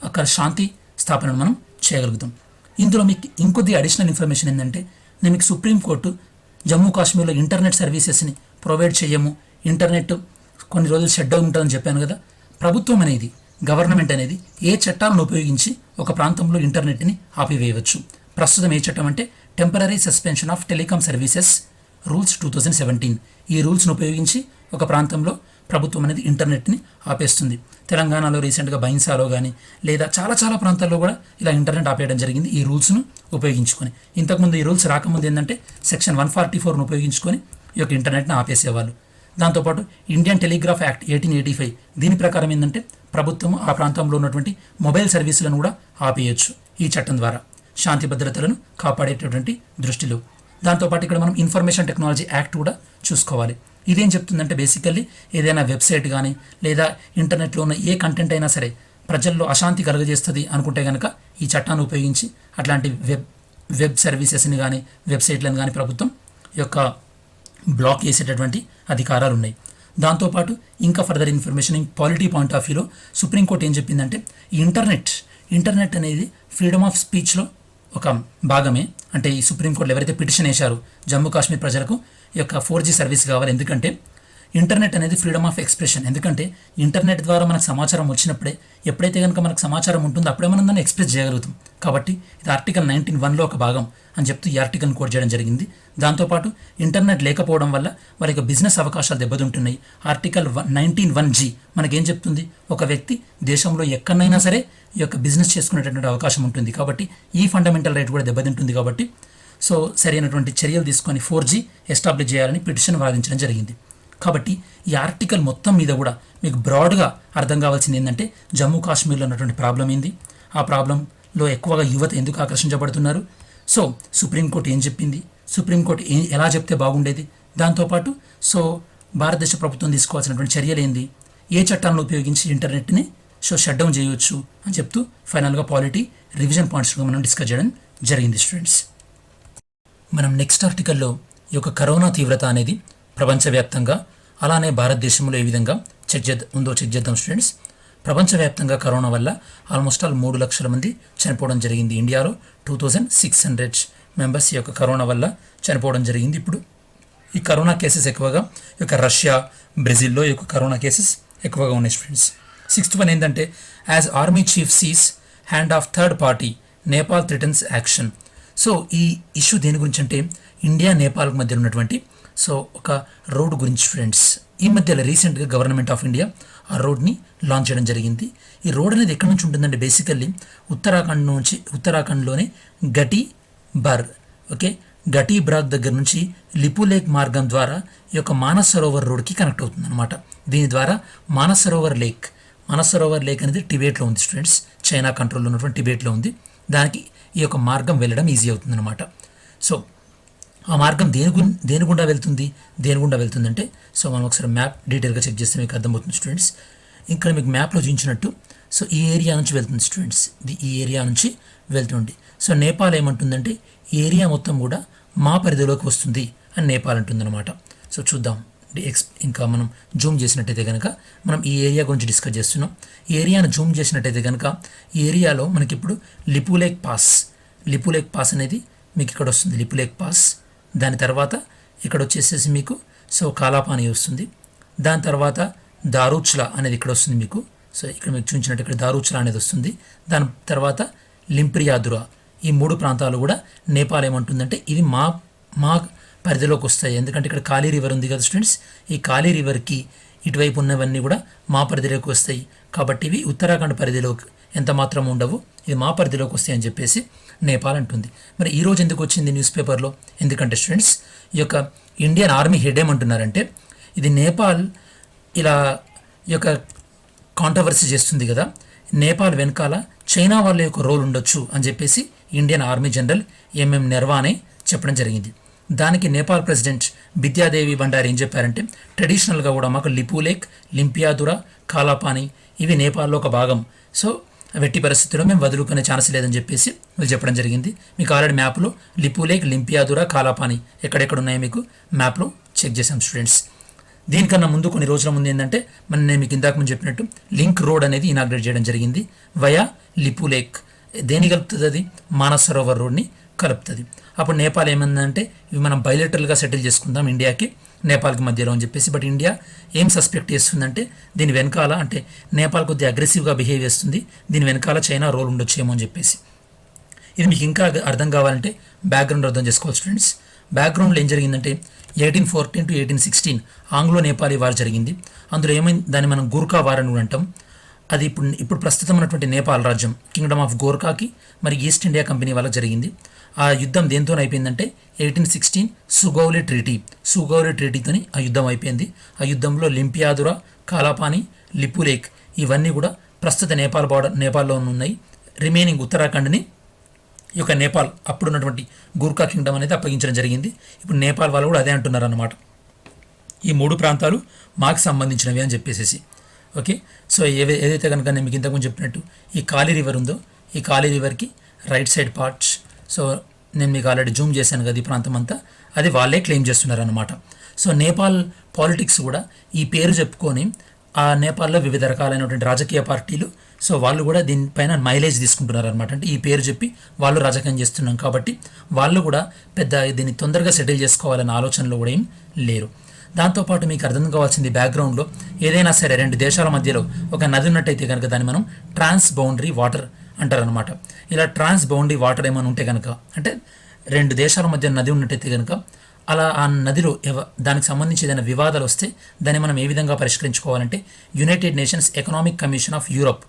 అక్కడ శాంతి స్థాపనను మనం చేయగలుగుతాం. ఇందులో మీకు ఇంకొద్ది అడిషనల్ ఇన్ఫర్మేషన్ ఏంటంటే, నేను మీకు సుప్రీంకోర్టు జమ్మూ కాశ్మీర్లో ఇంటర్నెట్ సర్వీసెస్ని ప్రొవైడ్ చేయము, ఇంటర్నెట్ కొన్ని రోజులు షట్ డౌన్ ఉంటుందని చెప్పాను కదా. ప్రభుత్వం అనేది గవర్నమెంట్ అనేది ఏ చట్టాలను ఉపయోగించి ఒక ప్రాంతంలో ఇంటర్నెట్ని ఆపివేయవచ్చు. ప్రస్తుతం ఏ చట్టం అంటే temporary suspension of telecom services rules 2017. ఈ రూల్స్ను ఉపయోగించి ఒక ప్రాంతంలో ప్రభుత్వం అనేది ఇంటర్నెట్ని ఆపేస్తుంది. తెలంగాణలో రీసెంట్గా బైన్సాలో కానీ లేదా చాలా ప్రాంతాల్లో కూడా ఇలా ఇంటర్నెట్ ఆపేయడం జరిగింది ఈ రూల్స్ను ఉపయోగించుకొని. ఇంతకుముందు ఈ రూల్స్ రాకముందు ఏంటంటే సెక్షన్ 144ను ఉపయోగించుకొని ఈ యొక్క ఇంటర్నెట్ని ఆపేసేవాళ్ళు. దాంతోపాటు ఇండియన్ టెలిగ్రాఫ్ యాక్ట్ 1885 దీని ప్రకారం ఏంటంటే ప్రభుత్వం ఆ ప్రాంతంలో ఉన్నటువంటి మొబైల్ సర్వీసులను కూడా ఆపేయచ్చు ఈ చట్టం ద్వారా శాంతి భద్రతలను కాపాడేటటువంటి దృష్టిలో. దాంతోపాటు ఇక్కడ మనం ఇన్ఫర్మేషన్ టెక్నాలజీ యాక్ట్ కూడా చూసుకోవాలి. ఇదేం చెప్తుందంటే బేసికల్లీ ఏదైనా వెబ్సైట్ కానీ లేదా ఇంటర్నెట్లో ఉన్న ఏ కంటెంట్ అయినా సరే ప్రజల్లో అశాంతి కలుగజేస్తుంది అనుకుంటే కనుక ఈ చట్టాన్ని ఉపయోగించి అట్లాంటి వెబ్ సర్వీసెస్ని కానీ వెబ్సైట్లను కానీ ప్రభుత్వం యొక్క బ్లాక్ చేసేటటువంటి అధికారాలు ఉన్నాయి. దాంతోపాటు ఇంకా further information polity point of వ్యూలో సుప్రీంకోర్టు ఏం చెప్పిందంటే ఈ ఇంటర్నెట్ అనేది ఫ్రీడమ్ ఆఫ్ స్పీచ్లో ఒక భాగమే. అంటే ఈ సుప్రీంకోర్టులో ఎవరైతే పిటిషన్ వేశారో జమ్మూ కాశ్మీర్ ప్రజలకు ఈ యొక్క 4G సర్వీస్ కావాలి, ఎందుకంటే ఇంటర్నెట్ అనేది ఫ్రీడమ్ ఆఫ్ ఎక్స్ప్రెషన్. ఎందుకంటే ఇంటర్నెట్ ద్వారా మనకు సమాచారం వచ్చినప్పుడే, ఎప్పుడైతే కనుక మనకు సమాచారం ఉంటుందో అప్పుడే మనం దాన్ని ఎక్స్ప్రెస్ చేయగలుగుతాం. కాబట్టి ఇది ఆర్టికల్ 19(1)లో ఒక భాగం అని చెప్తూ ఈ ఆర్టికల్ని కోట్ చేయడం జరిగింది. దాంతోపాటు ఇంటర్నెట్ లేకపోవడం వల్ల వారి యొక్క బిజినెస్ అవకాశాలు దెబ్బతింటున్నాయి. ఆర్టికల్ 19(1)G మనకేం చెప్తుంది, ఒక వ్యక్తి దేశంలో ఎక్కడైనా సరే ఈ యొక్క బిజినెస్ చేసుకునేటటువంటి అవకాశం ఉంటుంది. కాబట్టి ఈ ఫండమెంటల్ రైట్ కూడా దెబ్బతింటుంది. కాబట్టి సో సరైనటువంటి చర్యలు తీసుకొని 4G ఎస్టాబ్లిష్ చేయాలని పిటిషన్ వాదించడం జరిగింది. కాబట్టి ఈ ఆర్టికల్ మొత్తం మీద కూడా మీకు బ్రాడ్గా అర్థం కావాల్సింది ఏంటంటే జమ్మూ కాశ్మీర్లో ఉన్నటువంటి ప్రాబ్లం ఏంది, ఆ ప్రాబ్లంలో ఎక్కువగా యువత ఎందుకు ఆకర్షించబడుతున్నారు, సో సుప్రీంకోర్టు ఏం చెప్పింది, సుప్రీంకోర్టు ఎలా చెప్తే బాగుండేది, దాంతోపాటు సో భారతదేశ ప్రభుత్వం తీసుకోవాల్సినటువంటి చర్యలు ఏంది, ఏ చట్టాలను ఉపయోగించి ఇంటర్నెట్ని సో షట్ డౌన్ చేయవచ్చు అని చెప్తూ ఫైనల్గా పాలిటీ రివిజన్ పాయింట్స్గా మనం డిస్కస్ చేయడం జరిగింది స్టూడెంట్స్. మనం నెక్స్ట్ ఆర్టికల్లో ఈ యొక్క కరోనా తీవ్రత అనేది ప్రపంచవ్యాప్తంగా అలానే భారతదేశంలో ఏ విధంగా చెక్ చేద్దాం స్టూడెంట్స్. ప్రపంచవ్యాప్తంగా కరోనా వల్ల ఆల్మోస్ట్ 3 లక్షల మంది చనిపోవడం జరిగింది. ఇండియాలో 2600 మెంబర్స్ ఈ యొక్క కరోనా వల్ల చనిపోవడం జరిగింది. ఇప్పుడు ఈ కరోనా కేసెస్ ఎక్కువగా ఈ యొక్క రష్యా, బ్రెజిల్లో ఈ యొక్క కరోనా కేసెస్ ఎక్కువగా ఉన్నాయి స్టూడెంట్స్. 6th వన్ ఏంటంటే as army chief sees hand of third party Nepal threatens action. So ఈ ఇష్యూ దేని గురించి అంటే ఇండియా నేపాల్ మధ్య ఉన్నటువంటి సో ఒక రోడ్ గురించి స్టూడెంట్స్. ఈ మధ్యలో రీసెంట్గా గవర్నమెంట్ ఆఫ్ ఇండియా ఆ రోడ్ని లాంచ్ చేయడం జరిగింది. ఈ రోడ్ అనేది ఎక్కడి నుంచి ఉంటుందంటే బేసికల్లీ ఉత్తరాఖండ్లోని గటీబ్రాగ్ దగ్గర నుంచి లిపులేక్ మార్గం ద్వారా ఈ యొక్క మానస్ సరోవర్ రోడ్కి కనెక్ట్ అవుతుంది అనమాట. దీని ద్వారా మానస్ సరోవర్ లేక్ అనేది టిబెట్లో ఉంది స్టూడెంట్స్, చైనా కంట్రోల్లో ఉన్నటువంటి టిబెట్లో ఉంది. దానికి ఈ యొక్క మార్గం వెళ్ళడం ఈజీ అవుతుంది అనమాట. సో ఆ మార్గం దేని గుండా వెళ్తుందంటే సో మనం ఒకసారి మ్యాప్ డీటెయిల్గా చెక్ చేస్తే మీకు అర్థమవుతుంది స్టూడెంట్స్. ఇక్కడ మీకు మ్యాప్లో చూపించినట్టు సో ఈ ఏరియా నుంచి వెళ్తుంది స్టూడెంట్స్, ఈ ఏరియా నుంచి వెళ్తుంది. సో నేపాల్ ఏమంటుందంటే ఈ ఏరియా మొత్తం కూడా మా పరిధిలోకి వస్తుంది అని నేపాల్ అంటుందన్నమాట. సో చూద్దాం, ఇంకా మనం జూమ్ చేసినట్టయితే కనుక మనం ఈ ఏరియా గురించి డిస్కస్ చేస్తున్నాం. ఈ ఏరియాను జూమ్ చేసినట్టయితే కనుక ఈ ఏరియాలో మనకి ఇప్పుడు లిపులేక్ పాస్ అనేది మీకు ఇక్కడ వస్తుంది, లిపులేక్ పాస్. దాని తర్వాత ఇక్కడ వచ్చేసేసి మీకు సో కాలాపాని వస్తుంది. దాని తర్వాత దారూచ్లా అనేది ఇక్కడ వస్తుంది మీకు. సో ఇక్కడ మీకు చూపించినట్టు ఇక్కడ దారూచ్లా అనేది వస్తుంది. దాని తర్వాత లింప్రియాదురా. ఈ 3 ప్రాంతాలు కూడా నేపాల్ ఏమంటుందంటే ఇది మా పరిధిలోకి వస్తాయి. ఎందుకంటే ఇక్కడ కాళీ రివర్ ఉంది కదా స్టూడెంట్స్, ఈ కాళీ రివర్కి ఇటువైపు ఉన్నవన్నీ కూడా మా పరిధిలోకి వస్తాయి. కాబట్టి ఇవి ఉత్తరాఖండ్ పరిధిలోకి ఎంత మాత్రం ఉండవు, ఇది మా పరిధిలోకి వస్తాయి అని చెప్పేసి నేపాల్ అంటుంది. మరి ఈరోజు ఎందుకు వచ్చింది న్యూస్ పేపర్లో? ఎందుకంటే స్టూడెంట్స్ ఈ యొక్క ఇండియన్ ఆర్మీ హెడ్ ఏమంటున్నారంటే ఇది నేపాల్ ఇలా ఈ యొక్క కాంట్రవర్సీ చేస్తుంది కదా, నేపాల్ వెనకాల చైనా వాళ్ళ యొక్క రోల్ ఉండొచ్చు అని చెప్పేసి Indian army general MM Naravane చెప్పడం జరిగింది. దానికి నేపాల్ ప్రెసిడెంట్ బిద్యాదేవి భండారి ఏం చెప్పారంటే ట్రెడిషనల్గా కూడా మాకు లిపులేక్, లింపియాదురా, కాలాపాని ఇవి నేపాల్లో ఒక భాగం. సో వెట్టి పరిస్థితుల్లో మేము వదులుకునే ఛాన్స్ లేదని చెప్పేసి వీళ్ళు చెప్పడం జరిగింది. మీకు ఆల్రెడీ మ్యాప్లో లిపులేక్, లింపియాదురా, కాలాపాని ఎక్కడెక్కడ ఉన్నాయో మీకు మ్యాప్లో చెక్ చేసాం స్టూడెంట్స్. దీనికన్నా ముందు కొన్ని రోజుల ముందు ఏంటంటే నేను మీకు ఇందాక ముందు చెప్పినట్టు లింక్ రోడ్ అనేది ఇనాగ్రేట్ చేయడం జరిగింది వయా లిపులేక్. దేని కలుపుతుంది? అది మానస్ సరోవర్ రోడ్ని కలుపుతుంది. అప్పుడు నేపాల్ ఏమందంటే ఇవి మనం బైలేటరల్గా సెటిల్ చేసుకుందాం ఇండియాకి, నేపాల్కి మధ్యలో అని చెప్పేసి. బట్ ఇండియా ఏం సస్పెక్ట్ చేస్తుందంటే దీని వెనకాల అంటే నేపాల్ కొద్దిగా అగ్రెసివ్గా బిహేవ్ చేస్తుంది, దీని వెనకాల చైనా రోల్ ఉండొచ్చేమో అని చెప్పేసి. ఇది మీకు ఇంకా అర్థం కావాలంటే బ్యాక్గ్రౌండ్ అర్థం చేసుకోవచ్చు ఫ్రెండ్స్. బ్యాక్గ్రౌండ్లో ఏం జరిగిందంటే 1814 to 1816 ఆంగ్లో నేపాలీ వార్ జరిగింది. అందులో ఏమైంది, దాన్ని మనం గూర్ఖా వార్ అని కూడా అంటాం. అది ఇప్పుడు ప్రస్తుతం ఉన్నటువంటి నేపాల్ రాజ్యం కింగ్డమ్ ఆఫ్ గోర్ఖాకి మరి ఈస్ట్ ఇండియా కంపెనీ వల్ల జరిగింది. ఆ యుద్ధం దేంతో అయిపోయిందంటే 1816 సుగౌలి ట్రీటీతోని ఆ యుద్ధం అయిపోయింది. ఆ యుద్ధంలో లింపియాదురా, కాలాపాని, లిపులేక్ ఇవన్నీ కూడా ప్రస్తుత నేపాల్లో ఉన్నాయి. రిమైనింగ్ ఉత్తరాఖండ్ని ఈ యొక్క నేపాల్ అప్పుడున్నటువంటి గూర్ఖా కింగ్డమ్ అనేది అప్పగించడం జరిగింది. ఇప్పుడు నేపాల్ వాళ్ళు కూడా అదే అంటున్నారు అన్నమాట, ఈ 3 ప్రాంతాలు మాకు సంబంధించినవి అని చెప్పేసి. ఓకే, సో ఏదైతే కనుక నేను మీకు ఇంతకుముందు చెప్పినట్టు ఈ కాళీ రివర్ ఉందో, ఈ కాళీ రివర్కి రైట్ సైడ్ పార్ట్స్, సో నేను మీకు ఆల్రెడీ జూమ్ చేశాను కదా, ఈ ప్రాంతం అంతా అది వాళ్ళే క్లెయిమ్ చేస్తున్నారు అనమాట. సో నేపాల్ పాలిటిక్స్ కూడా ఈ పేరు చెప్పుకొని ఆ నేపాల్లో వివిధ రకాలైనటువంటి రాజకీయ పార్టీలు, సో వాళ్ళు కూడా దీనిపైన మైలేజ్ తీసుకుంటున్నారు అనమాట. అంటే ఈ పేరు చెప్పి వాళ్ళు రాజకీయం చేస్తున్నాం కాబట్టి వాళ్ళు కూడా పెద్ద దీన్ని తొందరగా సెటిల్ చేసుకోవాలన్న ఆలోచనలో కూడా ఏం లేరు. దాంతోపాటు మీకు అర్థం కావాల్సింది బ్యాక్గ్రౌండ్లో ఏదైనా సరే 2 దేశాల మధ్యలో ఒక నది ఉన్నట్టయితే కనుక దాన్ని మనం ట్రాన్స్ బౌండరీ వాటర్ అంటారనమాట. ఇలా ట్రాన్స్ బౌండరీ వాటర్ ఏమైనా ఉంటే కనుక, అంటే 2 దేశాల మధ్య నది ఉన్నట్టయితే కనుక అలా ఆ నదిలో దానికి సంబంధించి ఏదైనా వివాదాలు వస్తే దాన్ని మనం ఏ విధంగా పరిష్కరించుకోవాలంటే united nations economic commission of Europe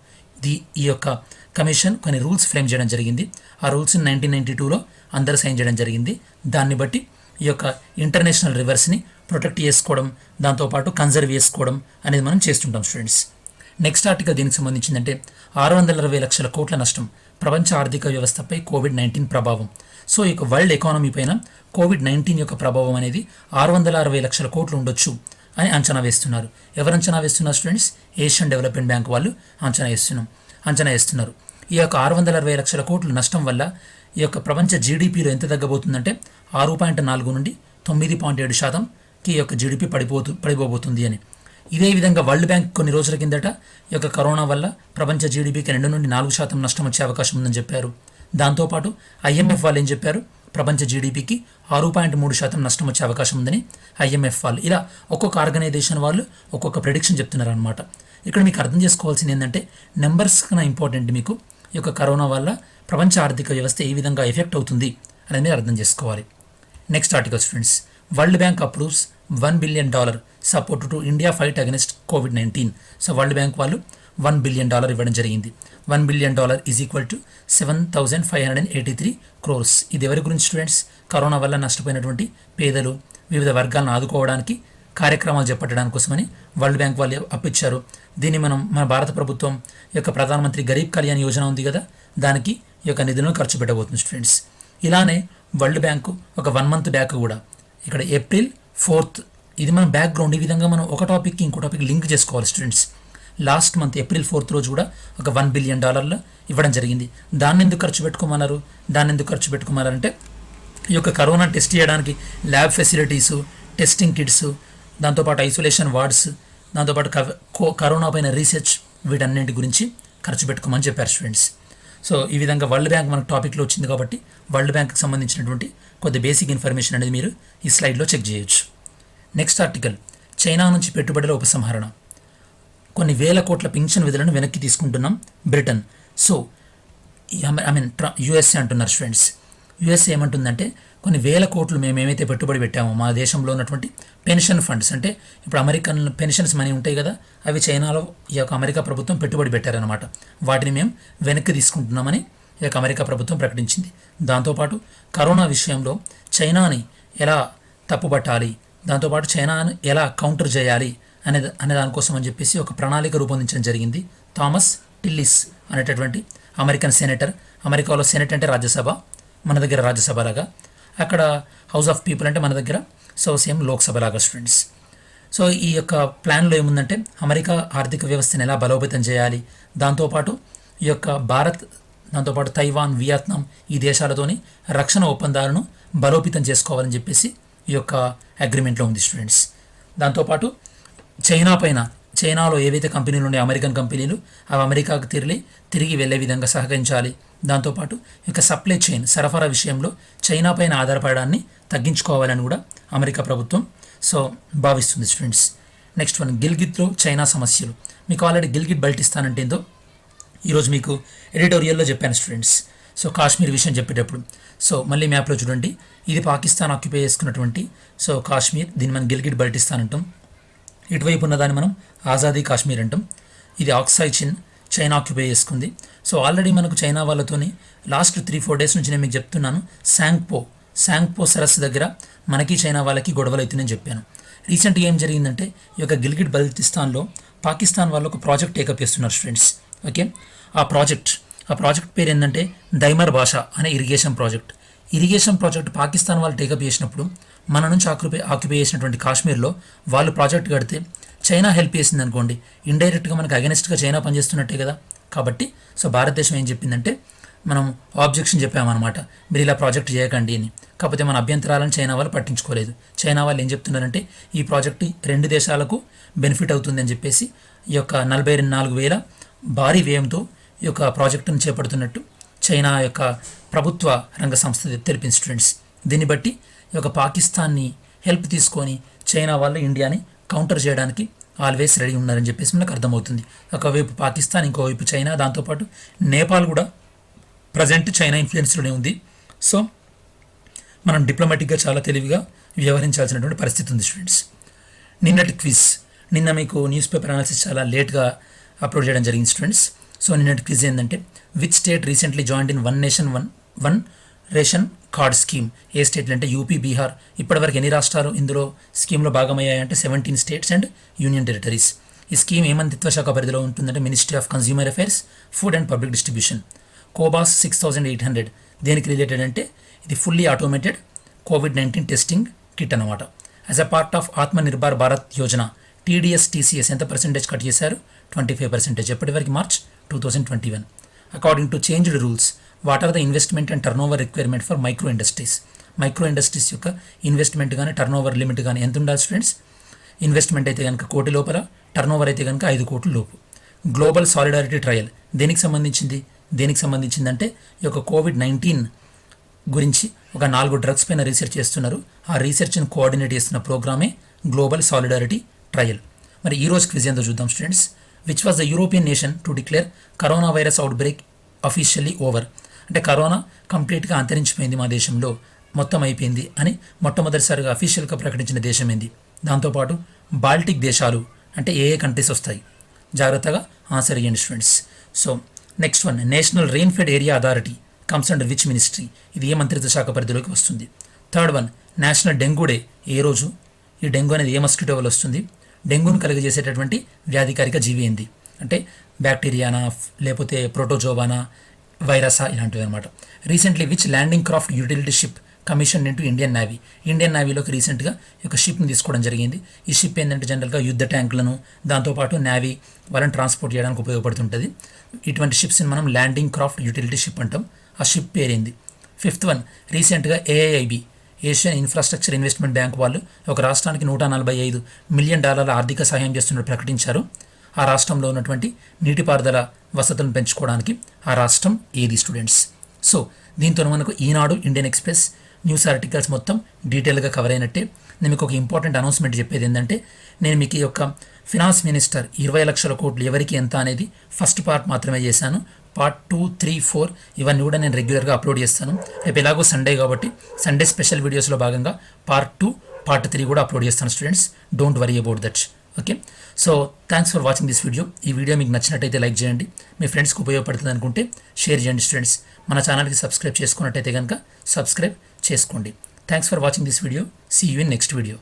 ఈ యొక్క కమిషన్ కొన్ని రూల్స్ ఫ్రేమ్ చేయడం జరిగింది. ఆ రూల్స్ని 1992లో అందరూ సైన్ చేయడం జరిగింది. దాన్ని బట్టి ఈ యొక్క ఇంటర్నేషనల్ రివర్స్ని ప్రొటెక్ట్ చేసుకోవడం, దాంతోపాటు కన్జర్వ్ చేసుకోవడం అనేది మనం చేస్తుంటాం స్టూడెంట్స్. నెక్స్ట్ ఆర్టికల్ దీనికి సంబంధించిందంటే 620 లక్షల కోట్ల నష్టం, ప్రపంచ ఆర్థిక వ్యవస్థపై కోవిడ్-19 ప్రభావం. సో ఈ యొక్క వరల్డ్ ఎకానమీ పైన కోవిడ్-19 యొక్క ప్రభావం అనేది 660 లక్షల కోట్లు ఉండొచ్చు అని అంచనా వేస్తున్నారు. ఎవరు అంచనా వేస్తున్నారు స్టూడెంట్స్? ఏషియన్ డెవలప్మెంట్ బ్యాంక్ వాళ్ళు అంచనా వేస్తున్నారు. ఈ యొక్క 660 లక్షల కోట్ల నష్టం వల్ల ఈ యొక్క ప్రపంచ జీడిపిలో ఎంత తగ్గబోతుందంటే 6.4 నుండి 9.7%కి ఈ యొక్క జీడిపి పడిపోబోతుంది అని. ఇదే విధంగా వరల్డ్ బ్యాంక్ కొన్ని రోజుల కిందట ఈ యొక్క కరోనా వల్ల ప్రపంచ జీడిపికి 2 నుండి 4% నష్టం వచ్చే అవకాశం ఉందని చెప్పారు. దాంతోపాటు ఐఎంఎఫ్ వాళ్ళు ఏం చెప్పారు? ప్రపంచ జీడిపికి 6.3% నష్టం వచ్చే అవకాశం ఉందని ఐఎంఎఫ్ వాళ్ళు. ఇలా ఒక్కొక్క ఆర్గనైజేషన్ వాళ్ళు ఒక్కొక్క ప్రెడిక్షన్ చెప్తున్నారు అనమాట. ఇక్కడ మీకు అర్థం చేసుకోవాల్సింది ఏంటంటే నెంబర్స్ కన్నా ఇంపార్టెంట్ మీకు ఈ యొక్క కరోనా వల్ల ప్రపంచ ఆర్థిక వ్యవస్థ ఏ విధంగా ఎఫెక్ట్ అవుతుంది అనేది మీరు అర్థం చేసుకోవాలి. Next article students, world bank approves $1 billion support to India fight against COVID-19. So world bank వాళ్ళు $1 billion ఇవ్వడం జరిగింది. $1 billion is equal to 7,583 crores. ఇది ఎవరి గురించి స్టూడెంట్స్? కరోనా వల్ల నష్టపోయినటువంటి పేదలు, వివిధ వర్గాలను ఆదుకోవడానికి కార్యక్రమాలు చేపట్టడానికి కోసమని వరల్డ్ బ్యాంక్ వాళ్ళు అప్పిచ్చారు. దీన్ని మన భారత ప్రభుత్వం యొక్క ప్రధానమంత్రి గరీబ్ కళ్యాణ్ యోజన ఉంది కదా, దానికి ఈ యొక్క నిధులను ఖర్చు పెట్టబోతుంది స్టూడెంట్స్. ఇలానే వరల్డ్ బ్యాంకు ఒక 1 month బ్యాక్ కూడా ఇక్కడ April 4th, ఇది మన బ్యాక్గ్రౌండ్. ఈ విధంగా మనం ఒక టాపిక్కి ఇంకో టాపిక్ లింక్ చేసుకోవాలి students. Last month April 4th రోజు కూడా ఒక $1 billion ఇవ్వడం జరిగింది. దాన్ని ఎందుకు ఖర్చు పెట్టుకోమన్నారంటే ఈ యొక్క కరోనా టెస్ట్ చేయడానికి ల్యాబ్ ఫెసిలిటీసు, టెస్టింగ్ కిట్స్, దాంతోపాటు ఐసోలేషన్ వార్డ్స్, దాంతోపాటు కరోనా పైన రీసెర్చ్, వీటన్నింటి గురించి ఖర్చు పెట్టుకోమని చెప్పారు స్టూడెంట్స్. సో ఈ విధంగా వరల్డ్ బ్యాంక్ మనకు టాపిక్లో వచ్చింది కాబట్టి వరల్డ్ బ్యాంక్కి సంబంధించినటువంటి కొద్ది బేసిక్ ఇన్ఫర్మేషన్ అనేది మీరు ఈ స్లైడ్లో చెక్ చేయొచ్చు. నెక్స్ట్ ఆర్టికల్, చైనా నుంచి పెట్టుబడుల ఉపసంహరణ. కొన్ని వేల కోట్ల పింఛన్ విధులను వెనక్కి తీసుకుంటున్నాం బ్రిటన్. సో యుఎస్ఏ అంటున్నారు స్టూడెంట్స్. యుఎస్ఏ ఏమంటుందంటే కొన్ని వేల కోట్లు మేము ఏమైతే పెట్టుబడి పెట్టామో మా దేశంలో ఉన్నటువంటి పెన్షన్ ఫండ్స్, అంటే ఇప్పుడు అమెరికన్ పెన్షన్స్ మనీ ఉంటాయి కదా, అవి చైనాలో ఈ యొక్క అమెరికా ప్రభుత్వం పెట్టుబడి పెట్టారనమాట. వాటిని మేము వెనక్కి తీసుకుంటున్నామని ఈ యొక్క అమెరికా ప్రభుత్వం ప్రకటించింది. దాంతోపాటు కరోనా విషయంలో చైనాని ఎలా తప్పుపట్టాలి, దాంతోపాటు చైనాను ఎలా కౌంటర్ చేయాలి అనే దానికోసం అని చెప్పేసి ఒక ప్రణాళిక రూపొందించడం జరిగింది. థామస్ టిల్లిస్ అనేటటువంటి అమెరికన్ సెనేటర్, అమెరికాలో సెనెట్ అంటే రాజ్యసభ, మన దగ్గర రాజ్యసభ లాగా, అక్కడ హౌస్ ఆఫ్ పీపుల్ అంటే మన దగ్గర సేమ్ లోక్సభ లాగా స్టూడెంట్స్. సో ఈ యొక్క ప్లాన్లో ఏముందంటే అమెరికా ఆర్థిక వ్యవస్థను ఎలా బలోపేతం చేయాలి, దాంతోపాటు ఈ యొక్క భారత్, దాంతోపాటు తైవాన్, వియత్నాం ఈ దేశాలతోని రక్షణ ఒప్పందాలను బలోపేతం చేసుకోవాలని చెప్పేసి ఈ యొక్క అగ్రిమెంట్లో ఉంది స్టూడెంట్స్. దాంతోపాటు చైనాలో ఏవైతే కంపెనీలు ఉన్నాయో అమెరికన్ కంపెనీలు, అవి అమెరికాకు తిరిగి వెళ్ళే విధంగా సహకరించాలి. దాంతోపాటు ఇక సప్లై చైన్, సరఫరా విషయంలో చైనా పైన ఆధారపడడాన్ని తగ్గించుకోవాలని కూడా అమెరికా ప్రభుత్వం సో భావిస్తుంది స్టూడెంట్స్. నెక్స్ట్ వన్, గిల్గిత్లో చైనా సమస్యలు. మీకు ఆల్రెడీ గిల్గిట్ బల్టిస్తాన్ అంటే ఏందో ఈరోజు మీకు ఎడిటోరియల్లో చెప్పాను స్టూడెంట్స్. సో కాశ్మీర్ విషయం చెప్పేటప్పుడు సో మళ్ళీ మ్యాప్లో చూడండి, ఇది పాకిస్తాన్ ఆక్యుపై చేసుకున్నటువంటి సో కాశ్మీర్, దీన్ని మనం గిల్గిట్ బల్టిస్తాన్ అంటాం. ఇటువైపు ఉన్నదాన్ని మనం ఆజాదీ కాశ్మీర్ అంటాం. ఇది ఆక్సాయ్ చిన్ చైనా ఆక్యుపై చేసుకుంది. సో ఆల్రెడీ మనకు చైనా వాళ్ళతోని లాస్ట్ 3-4 డేస్ నుంచి నేను మీకు చెప్తున్నాను, శాంగ్పో సరస్సు దగ్గర మనకి చైనా వాళ్ళకి గొడవలు అవుతుందని చెప్పాను. రీసెంట్గా ఏం జరిగిందంటే ఈ యొక్క గిల్గిట్ బల్టిస్తాన్లో పాకిస్తాన్ వాళ్ళు ఒక ప్రాజెక్ట్ టేకప్ చేస్తున్నారు స్టూడెంట్స్. ఓకే, ఆ ప్రాజెక్ట్ పేరు ఏంటంటే డైమర్ భాష అనే ఇరిగేషన్ ప్రాజెక్ట్ పాకిస్తాన్ వాళ్ళు టేకప్ చేసినప్పుడు మన నుంచి ఆక్యుపై చేసినటువంటి కాశ్మీర్లో వాళ్ళు ప్రాజెక్ట్ కడితే చైనా హెల్ప్ చేసింది అనుకోండి, ఇండైరెక్ట్గా మనకు అగెనిస్ట్గా చైనా పనిచేస్తున్నట్టే కదా. కాబట్టి సో భారతదేశం ఏం చెప్పిందంటే మనం ఆబ్జెక్షన్ చెప్పామన్నమాట, మీరు ఇలా ప్రాజెక్ట్ చేయకండి అని. కాకపోతే మన అభ్యంతరాలను చైనా వాళ్ళు పట్టించుకోలేదు. చైనా వాళ్ళు ఏం చెప్తున్నారంటే ఈ ప్రాజెక్టు 2 దేశాలకు బెనిఫిట్ అవుతుంది అని చెప్పేసి ఈ యొక్క 44,000 భారీ వ్యయంతో ఈ యొక్క ప్రాజెక్టును చేపడుతున్నట్టు చైనా యొక్క ప్రభుత్వ రంగ సంస్థ తెలిపింది స్టూడెంట్స్. దీన్ని బట్టి ఈ యొక్క పాకిస్తాన్ని హెల్ప్ తీసుకొని చైనా వాళ్ళు ఇండియాని కౌంటర్ చేయడానికి ఆల్వేస్ రెడీ ఉన్నారని చెప్పేసి మనకు అర్థమవుతుంది. ఒకవైపు పాకిస్తాన్, ఇంకోవైపు చైనా, దాంతోపాటు నేపాల్ కూడా ప్రజెంట్ చైనా ఇన్ఫ్లుయెన్స్లోనే ఉంది. సో మనం డిప్లొమాటిక్గా చాలా తెలివిగా వ్యవహరించాల్సినటువంటి పరిస్థితి ఉంది స్టూడెంట్స్. నిన్నటి క్విజ్, నిన్న మీకు న్యూస్ పేపర్ అనాలిసిస్ చాలా లేట్గా అప్లోడ్ చేయడం జరిగింది స్టూడెంట్స్. సో నిన్నటి క్విజ్ ఏంటంటే which state recently joined in one nation one ration card scheme. ఏ స్టేట్లు అంటే యూపీ, బీహార్. ఇప్పటివరకు ఎన్ని రాష్ట్రాలు ఇందులో స్కీమ్లో భాగమయ్యాయంటే 17 స్టేట్స్ అండ్ యూనియన్ టెరిటరీస్. ఈ స్కీమ్ ఏ మంత్రిత్వ శాఖ పరిధిలో ఉంటుందంటే ministry of consumer affairs, food and public distribution. Cobas 6800 దేనికి రిలేటెడ్ అంటే ఇది ఫుల్లీ ఆటోమేటెడ్ కోవిడ్-19 టెస్టింగ్ కిట్ అనమాట. As a part of Atmanirbhar Bharat Yojana TDS, TCS ఎంత పర్సెంటేజ్ కట్ చేశారు? 25%. ఎప్పటివరకు? March 2021. According to changed rules, what are the investment and turnover requirement for micro industries యొక్క investment కానీ టర్న్ ఓవర్ లిమిట్ కానీ ఎంత ఉండాలి స్టూడెంట్స్? ఇన్వెస్ట్మెంట్ అయితే కనుక 1 కోటి లోపల, టర్న్ ఓవర్ అయితే కనుక 5 కోట్ల లోపు. గ్లోబల్ సాలిడారిటీ ట్రయల్ దేనికి సంబంధించిందంటే ఈ యొక్క కోవిడ్-19 గురించి ఒక 4 డ్రగ్స్ పైన రీసెర్చ్ చేస్తున్నారు. ఆ రీసెర్చ్ను కోఆర్డినేట్ చేస్తున్న ప్రోగ్రామే గ్లోబల్ సాలిడారిటీ ట్రయల్. మరి ఈ రోజు క్విజ్ ఏందో చూద్దాం students. Which was the European nation to declare corona virus out break officially over. అంటే కరోనా కంప్లీట్గా అంతరించిపోయింది, మా దేశంలో మొత్తం అయిపోయింది అని మొట్టమొదటిసారిగా అఫీషియల్గా ప్రకటించిన దేశం ఏంది? దాంతోపాటు బాల్టిక్ దేశాలు అంటే ఏ కంట్రీస్ వస్తాయి? జాగ్రత్తగా ఆన్సర్ ఇవ్వండి students. So next one, national rainfed area authority comes under which ministry. ఇది ఏ మంత్రిత్వ శాఖ పరిధిలోకి వస్తుంది? Third one, national dengue day ఏ రోజు? ఈ డెంగ్యూ అనేది ఏ మస్కిటో వల్ల వస్తుంది? డెంగ్యూను కలిగజేసేటటువంటి వ్యాధికారిక జీవి ఏంది? అంటే బ్యాక్టీరియానా, లేకపోతే ప్రోటోజోవానా, వైరసా, ఇలాంటివి అనమాట. Recently which landing craft utility ship commission into Indian నేవీలోకి రీసెంట్గా ఈ యొక్క షిప్ని తీసుకోవడం జరిగింది. ఈ షిప్ ఏంటంటే జనరల్గా యుద్ధ ట్యాంకులను, దాంతోపాటు నేవీ వాళ్ళని ట్రాన్స్పోర్ట్ చేయడానికి ఉపయోగపడుతుంటుంది. ఇటువంటి షిప్స్ని మనం ల్యాండింగ్ క్రాఫ్ట్ యూటిలిటీ షిప్ అంటాం. ఆ షిప్ పేరేంది? ఫిఫ్త్ వన్, రీసెంట్గా AIIB Asian infrastructure investment bank వాళ్ళు ఒక రాష్ట్రానికి $145 మిలియన్ ఆర్థిక సహాయం చేస్తున్నట్టు ప్రకటించారు. ఆ రాష్ట్రంలో ఉన్నటువంటి నీటిపారుదల వసతులను పెంచుకోవడానికి. ఆ రాష్ట్రం ఏది స్టూడెంట్స్? సో దీంతో మనకు ఈనాడు, ఇండియన్ ఎక్స్ప్రెస్ న్యూస్ ఆర్టికల్స్ మొత్తం డీటెయిల్గా కవర్ అయినట్టే. నేను మీకు ఒక ఇంపార్టెంట్ అనౌన్స్మెంట్ చెప్పేది ఏంటంటే, నేను మీకు ఈ యొక్క ఫినాన్స్ మినిస్టర్ 20 లక్షల కోట్లు ఎవరికి ఎంత అనేది ఫస్ట్ పార్ట్ మాత్రమే చేశాను. పార్ట్ 2, 3, 4 ఇవన్నీ కూడా నేను రెగ్యులర్గా అప్లోడ్ చేస్తాను. రేపు ఎలాగో సండే కాబట్టి సండే స్పెషల్ వీడియోస్లో భాగంగా పార్ట్ 2, పార్ట్ 3 కూడా అప్లోడ్ చేస్తాను students. Don't worry about that. Okay, so thanks for watching this video. ఈ వీడియో మీకు నచ్చినట్టయితే లైక్ చేయండి, మీ ఫ్రెండ్స్కి ఉపయోగపడుతుంది అనుకుంటే షేర్ చేయండి స్టూడెంట్స్. మన ఛానల్కి సబ్స్క్రైబ్ చేసుకున్నట్టయితే కనుక సబ్స్క్రైబ్ చేసుకోండి. Thanks for watching this video. See you in next video.